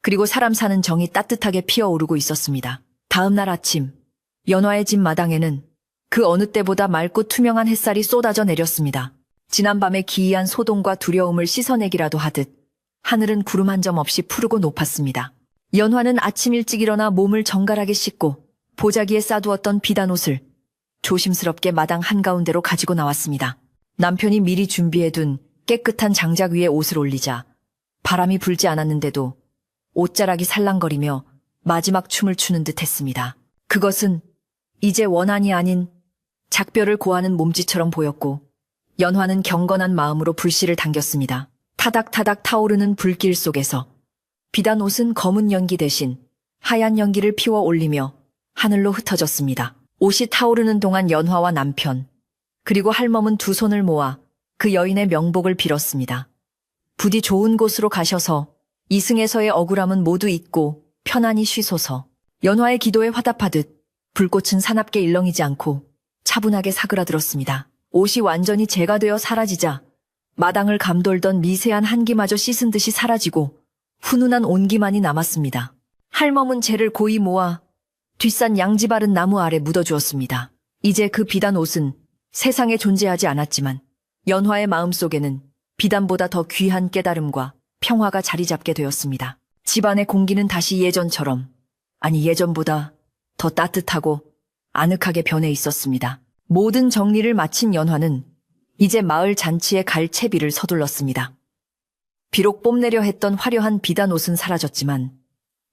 그리고 사람 사는 정이 따뜻하게 피어오르고 있었습니다. 다음 날 아침 연화의 집 마당에는 그 어느 때보다 맑고 투명한 햇살이 쏟아져 내렸습니다. 지난밤의 기이한 소동과 두려움을 씻어내기라도 하듯 하늘은 구름 한 점 없이 푸르고 높았습니다. 연화는 아침 일찍 일어나 몸을 정갈하게 씻고 보자기에 싸두었던 비단옷을 조심스럽게 마당 한가운데로 가지고 나왔습니다. 남편이 미리 준비해둔 깨끗한 장작 위에 옷을 올리자 바람이 불지 않았는데도 옷자락이 살랑거리며 마지막 춤을 추는 듯 했습니다. 그것은 이제 원한이 아닌 작별을 고하는 몸짓처럼 보였고 연화는 경건한 마음으로 불씨를 당겼습니다. 타닥타닥 타오르는 불길 속에서 비단 옷은 검은 연기 대신 하얀 연기를 피워 올리며 하늘로 흩어졌습니다. 옷이 타오르는 동안 연화와 남편 그리고 할멈은 두 손을 모아 그 여인의 명복을 빌었습니다. 부디 좋은 곳으로 가셔서 이승에서의 억울함은 모두 잊고 편안히 쉬소서. 연화의 기도에 화답하듯 불꽃은 사납게 일렁이지 않고 차분하게 사그라들었습니다. 옷이 완전히 재가 되어 사라지자 마당을 감돌던 미세한 한기마저 씻은 듯이 사라지고 훈훈한 온기만이 남았습니다. 할멈은 재를 고이 모아 뒷산 양지 바른 나무 아래 묻어주었습니다. 이제 그 비단 옷은 세상에 존재하지 않았지만 연화의 마음속에는 비단보다 더 귀한 깨달음과 평화가 자리 잡게 되었습니다. 집안의 공기는 다시 예전처럼, 아니 예전보다 더 따뜻하고 아늑하게 변해 있었습니다. 모든 정리를 마친 연화는 이제 마을 잔치에 갈 채비를 서둘렀습니다. 비록 뽐내려 했던 화려한 비단 옷은 사라졌지만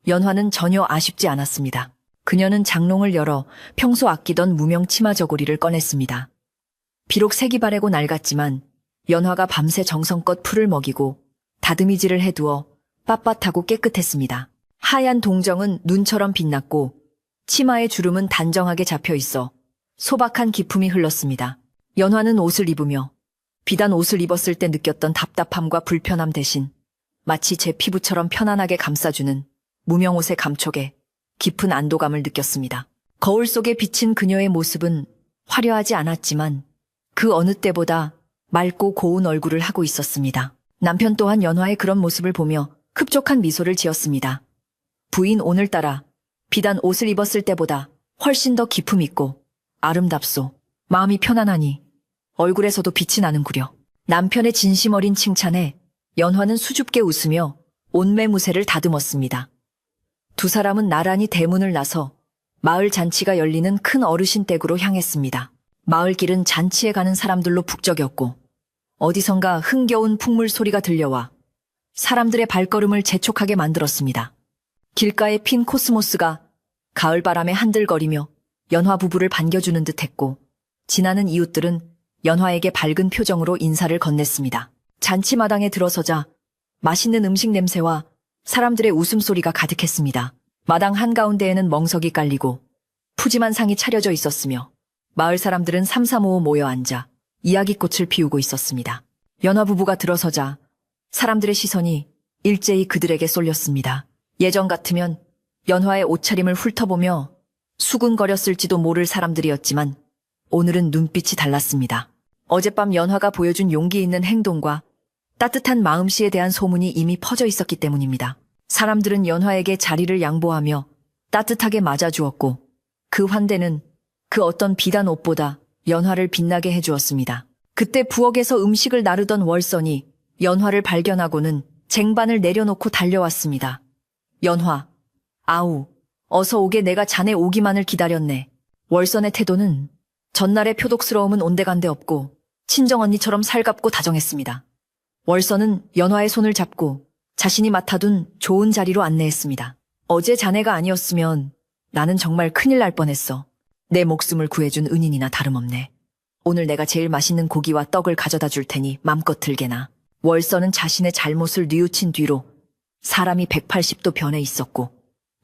연화는 전혀 아쉽지 않았습니다. 그녀는 장롱을 열어 평소 아끼던 무명 치마 저고리를 꺼냈습니다. 비록 색이 바래고 낡았지만 연화가 밤새 정성껏 풀을 먹이고 다듬이질을 해두어 빳빳하고 깨끗했습니다. 하얀 동정은 눈처럼 빛났고 치마의 주름은 단정하게 잡혀 있어 소박한 기품이 흘렀습니다. 연화는 옷을 입으며 비단 옷을 입었을 때 느꼈던 답답함과 불편함 대신 마치 제 피부처럼 편안하게 감싸주는 무명 옷의 감촉에 깊은 안도감을 느꼈습니다. 거울 속에 비친 그녀의 모습은 화려하지 않았지만 그 어느 때보다 맑고 고운 얼굴을 하고 있었습니다. 남편 또한 연화의 그런 모습을 보며 흡족한 미소를 지었습니다. 부인 오늘따라 비단 옷을 입었을 때보다 훨씬 더 기품 있고 아름답소. 마음이 편안하니 얼굴에서도 빛이 나는구려. 남편의 진심 어린 칭찬에 연화는 수줍게 웃으며 온매무새를 다듬었습니다. 두 사람은 나란히 대문을 나서 마을 잔치가 열리는 큰 어르신 댁으로 향했습니다. 마을 길은 잔치에 가는 사람들로 북적였고 어디선가 흥겨운 풍물 소리가 들려와 사람들의 발걸음을 재촉하게 만들었습니다. 길가에 핀 코스모스가 가을바람에 한들거리며 연화 부부를 반겨주는 듯했고 지나는 이웃들은 연화에게 밝은 표정으로 인사를 건넸습니다. 잔치마당에 들어서자 맛있는 음식 냄새와 사람들의 웃음소리가 가득했습니다. 마당 한가운데에는 멍석이 깔리고 푸짐한 상이 차려져 있었으며 마을 사람들은 삼삼오오 모여 앉아 이야기꽃을 피우고 있었습니다. 연화 부부가 들어서자 사람들의 시선이 일제히 그들에게 쏠렸습니다. 예전 같으면 연화의 옷차림을 훑어보며 수군거렸을지도 모를 사람들이었지만 오늘은 눈빛이 달랐습니다. 어젯밤 연화가 보여준 용기 있는 행동과 따뜻한 마음씨에 대한 소문이 이미 퍼져 있었기 때문입니다. 사람들은 연화에게 자리를 양보하며 따뜻하게 맞아주었고 그 환대는 그 어떤 비단 옷보다 연화를 빛나게 해주었습니다. 그때 부엌에서 음식을 나르던 월선이 연화를 발견하고는 쟁반을 내려놓고 달려왔습니다. 연화, 아우, 어서 오게 내가 자네 오기만을 기다렸네. 월선의 태도는 전날의 표독스러움은 온데간데 없고 친정언니처럼 살갑고 다정했습니다. 월선은 연화의 손을 잡고 자신이 맡아둔 좋은 자리로 안내했습니다. 어제 자네가 아니었으면 나는 정말 큰일 날 뻔했어. 내 목숨을 구해준 은인이나 다름없네. 오늘 내가 제일 맛있는 고기와 떡을 가져다 줄 테니 맘껏 들게나. 월선은 자신의 잘못을 뉘우친 뒤로 사람이 180도 변해 있었고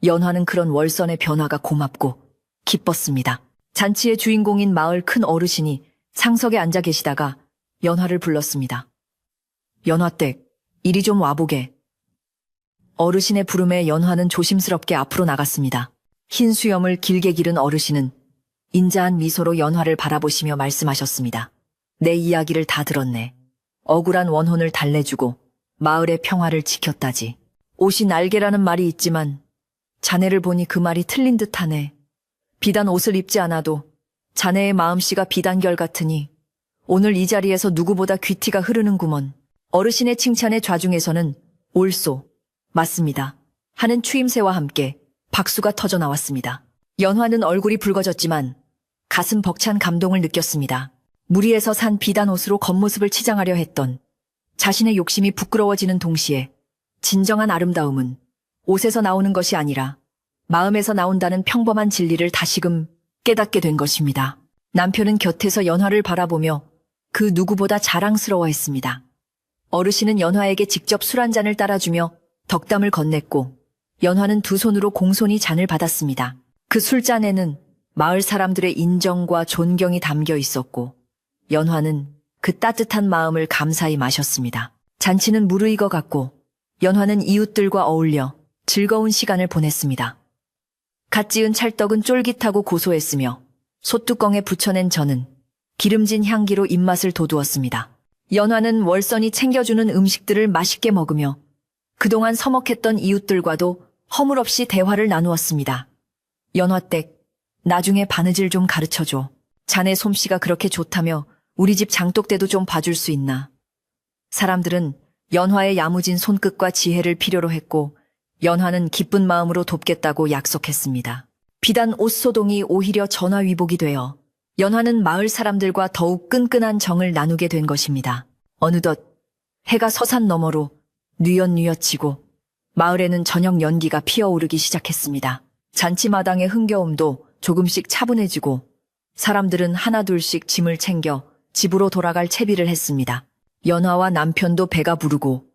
연화는 그런 월선의 변화가 고맙고 기뻤습니다. 잔치의 주인공인 마을 큰 어르신이 상석에 앉아 계시다가 연화를 불렀습니다. 연화댁, 이리 좀 와보게. 어르신의 부름에 연화는 조심스럽게 앞으로 나갔습니다. 흰 수염을 길게 기른 어르신은 인자한 미소로 연화를 바라보시며 말씀하셨습니다. 내 이야기를 다 들었네. 억울한 원혼을 달래주고 마을의 평화를 지켰다지. 옷이 날개라는 말이 있지만 자네를 보니 그 말이 틀린 듯하네. 비단 옷을 입지 않아도 자네의 마음씨가 비단결 같으니 오늘 이 자리에서 누구보다 귀티가 흐르는구먼. 어르신의 칭찬에 좌중에서는 옳소, 맞습니다 하는 추임새와 함께 박수가 터져 나왔습니다. 연화는 얼굴이 붉어졌지만 가슴 벅찬 감동을 느꼈습니다. 무리해서 산 비단 옷으로 겉모습을 치장하려 했던 자신의 욕심이 부끄러워지는 동시에 진정한 아름다움은 옷에서 나오는 것이 아니라 마음에서 나온다는 평범한 진리를 다시금 깨닫게 된 것입니다. 남편은 곁에서 연화를 바라보며 그 누구보다 자랑스러워했습니다. 어르신은 연화에게 직접 술 한 잔을 따라주며 덕담을 건넸고 연화는 두 손으로 공손히 잔을 받았습니다. 그 술잔에는 마을 사람들의 인정과 존경이 담겨 있었고 연화는 그 따뜻한 마음을 감사히 마셨습니다. 잔치는 무르익어 갔고 연화는 이웃들과 어울려 즐거운 시간을 보냈습니다. 갓 지은 찰떡은 쫄깃하고 고소했으며 솥뚜껑에 부쳐낸 전은 기름진 향기로 입맛을 돋우었습니다. 연화는 월선이 챙겨주는 음식들을 맛있게 먹으며 그동안 서먹했던 이웃들과도 허물없이 대화를 나누었습니다. 연화댁, 나중에 바느질 좀 가르쳐줘. 자네 솜씨가 그렇게 좋다며 우리 집 장독대도 좀 봐줄 수 있나. 사람들은 연화의 야무진 손끝과 지혜를 필요로 했고 연화는 기쁜 마음으로 돕겠다고 약속했습니다. 비단 옷소동이 오히려 전화위복이 되어 연화는 마을 사람들과 더욱 끈끈한 정을 나누게 된 것입니다. 어느덧 해가 서산 너머로 뉘엿뉘엿 지고 마을에는 저녁 연기가 피어오르기 시작했습니다. 잔치마당의 흥겨움도 조금씩 차분해지고 사람들은 하나둘씩 짐을 챙겨 집으로 돌아갈 채비를 했습니다. 연화와 남편도 배가 부르고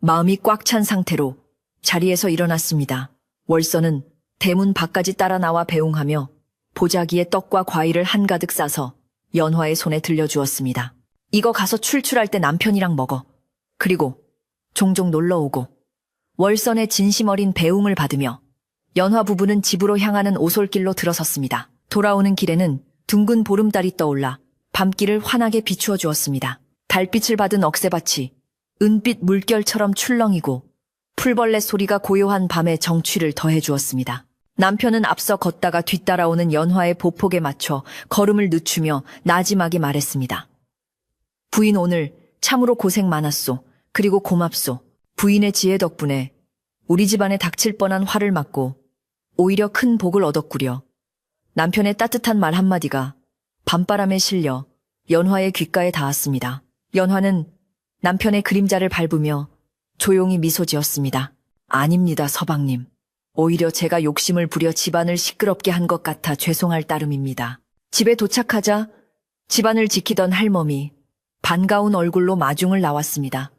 마음이 꽉 찬 상태로 자리에서 일어났습니다. 월서는 대문 밖까지 따라 나와 배웅하며 보자기에 떡과 과일을 한가득 싸서 연화의 손에 들려주었습니다. 이거 가서 출출할 때 남편이랑 먹어. 그리고 종종 놀러오고. 월선의 진심 어린 배웅을 받으며 연화 부부는 집으로 향하는 오솔길로 들어섰습니다. 돌아오는 길에는 둥근 보름달이 떠올라 밤길을 환하게 비추어 주었습니다. 달빛을 받은 억새밭이 은빛 물결처럼 출렁이고 풀벌레 소리가 고요한 밤의 정취를 더해 주었습니다. 남편은 앞서 걷다가 뒤따라오는 연화의 보폭에 맞춰 걸음을 늦추며 나지막이 말했습니다. 부인 오늘 참으로 고생 많았소. 그리고 고맙소. 부인의 지혜 덕분에 우리 집안에 닥칠 뻔한 화를 막고 오히려 큰 복을 얻었구려. 남편의 따뜻한 말 한마디가 밤바람에 실려 연화의 귓가에 닿았습니다. 연화는 남편의 그림자를 밟으며 조용히 미소 지었습니다. 아닙니다, 서방님. 오히려 제가 욕심을 부려 집안을 시끄럽게 한 것 같아 죄송할 따름입니다. 집에 도착하자 집안을 지키던 할멈이 반가운 얼굴로 마중을 나왔습니다.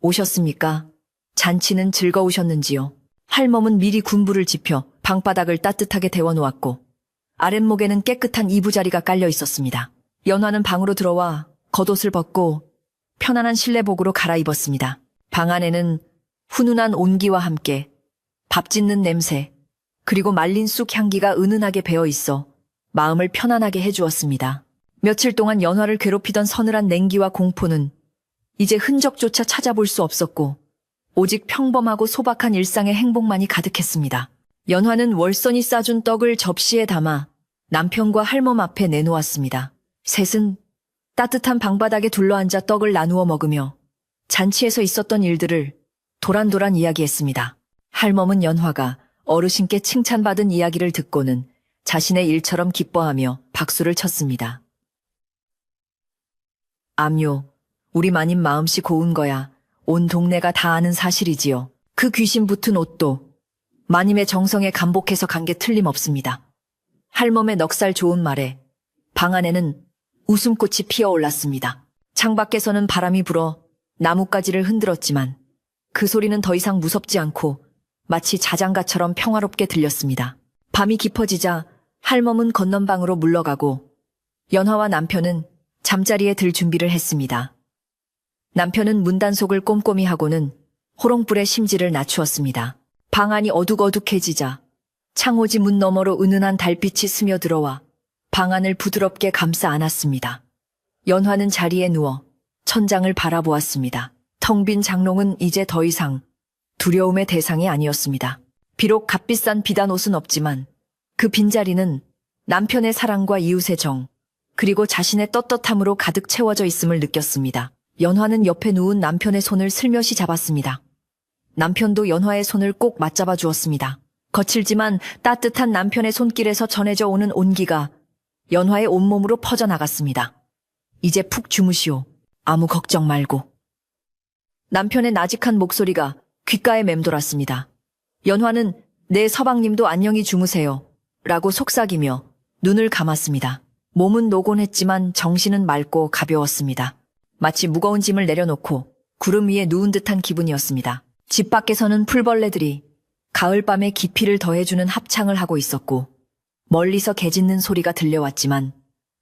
오셨습니까? 잔치는 즐거우셨는지요? 할멈은 미리 군부를 지펴 방바닥을 따뜻하게 데워놓았고 아랫목에는 깨끗한 이부자리가 깔려 있었습니다. 연화는 방으로 들어와 겉옷을 벗고 편안한 실내복으로 갈아입었습니다. 방 안에는 훈훈한 온기와 함께 밥 짓는 냄새, 그리고 말린 쑥 향기가 은은하게 배어 있어 마음을 편안하게 해주었습니다. 며칠 동안 연화를 괴롭히던 서늘한 냉기와 공포는 이제 흔적조차 찾아볼 수 없었고 오직 평범하고 소박한 일상의 행복만이 가득했습니다. 연화는 월선이 싸준 떡을 접시에 담아 남편과 할멈 앞에 내놓았습니다. 셋은 따뜻한 방바닥에 둘러앉아 떡을 나누어 먹으며 잔치에서 있었던 일들을 도란도란 이야기했습니다. 할멈은 연화가 어르신께 칭찬받은 이야기를 듣고는 자신의 일처럼 기뻐하며 박수를 쳤습니다. 암요, 우리 마님 마음씨 고운 거야 온 동네가 다 아는 사실이지요. 그 귀신 붙은 옷도 마님의 정성에 감복해서 간 게 틀림없습니다. 할멈의 넉살 좋은 말에 방 안에는 웃음꽃이 피어올랐습니다. 창밖에서는 바람이 불어 나뭇가지를 흔들었지만 그 소리는 더 이상 무섭지 않고 마치 자장가처럼 평화롭게 들렸습니다. 밤이 깊어지자 할멈은 건넌방으로 물러가고 연화와 남편은 잠자리에 들 준비를 했습니다. 남편은 문단속을 꼼꼼히 하고는 호롱불에 심지를 낮추었습니다. 방 안이 어둑어둑해지자 창호지 문 너머로 은은한 달빛이 스며들어와 방 안을 부드럽게 감싸 안았습니다. 연화는 자리에 누워 천장을 바라보았습니다. 텅 빈 장롱은 이제 더 이상 두려움의 대상이 아니었습니다. 비록 값비싼 비단 옷은 없지만 그 빈자리는 남편의 사랑과 이웃의 정, 그리고 자신의 떳떳함으로 가득 채워져 있음을 느꼈습니다. 연화는 옆에 누운 남편의 손을 슬며시 잡았습니다. 남편도 연화의 손을 꼭 맞잡아 주었습니다. 거칠지만 따뜻한 남편의 손길에서 전해져 오는 온기가 연화의 온몸으로 퍼져나갔습니다. 이제 푹 주무시오. 아무 걱정 말고. 남편의 나직한 목소리가 귓가에 맴돌았습니다. 연화는 네 서방님도 안녕히 주무세요. 라고 속삭이며 눈을 감았습니다. 몸은 노곤했지만 정신은 맑고 가벼웠습니다. 마치 무거운 짐을 내려놓고 구름 위에 누운 듯한 기분이었습니다. 집 밖에서는 풀벌레들이 가을밤에 깊이를 더해주는 합창을 하고 있었고 멀리서 개 짖는 소리가 들려왔지만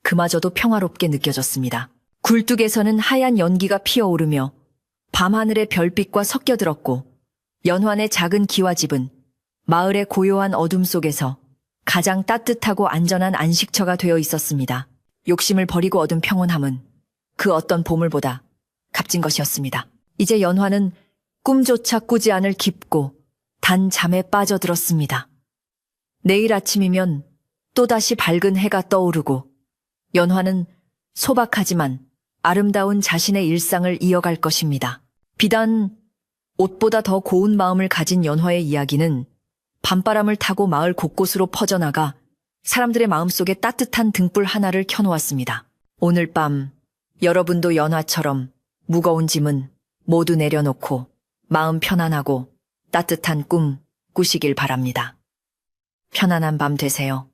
그마저도 평화롭게 느껴졌습니다. 굴뚝에서는 하얀 연기가 피어오르며 밤하늘의 별빛과 섞여들었고 연환의 작은 기와집은 마을의 고요한 어둠 속에서 가장 따뜻하고 안전한 안식처가 되어 있었습니다. 욕심을 버리고 얻은 평온함은 그 어떤 보물보다 값진 것이었습니다. 이제 연화는 꿈조차 꾸지 않을 깊고 단 잠에 빠져들었습니다. 내일 아침이면 또다시 밝은 해가 떠오르고 연화는 소박하지만 아름다운 자신의 일상을 이어갈 것입니다. 비단 옷보다 더 고운 마음을 가진 연화의 이야기는 밤바람을 타고 마을 곳곳으로 퍼져나가 사람들의 마음속에 따뜻한 등불 하나를 켜놓았습니다. 오늘 밤 여러분도 연화처럼 무거운 짐은 모두 내려놓고 마음 편안하고 따뜻한 꿈 꾸시길 바랍니다. 편안한 밤 되세요.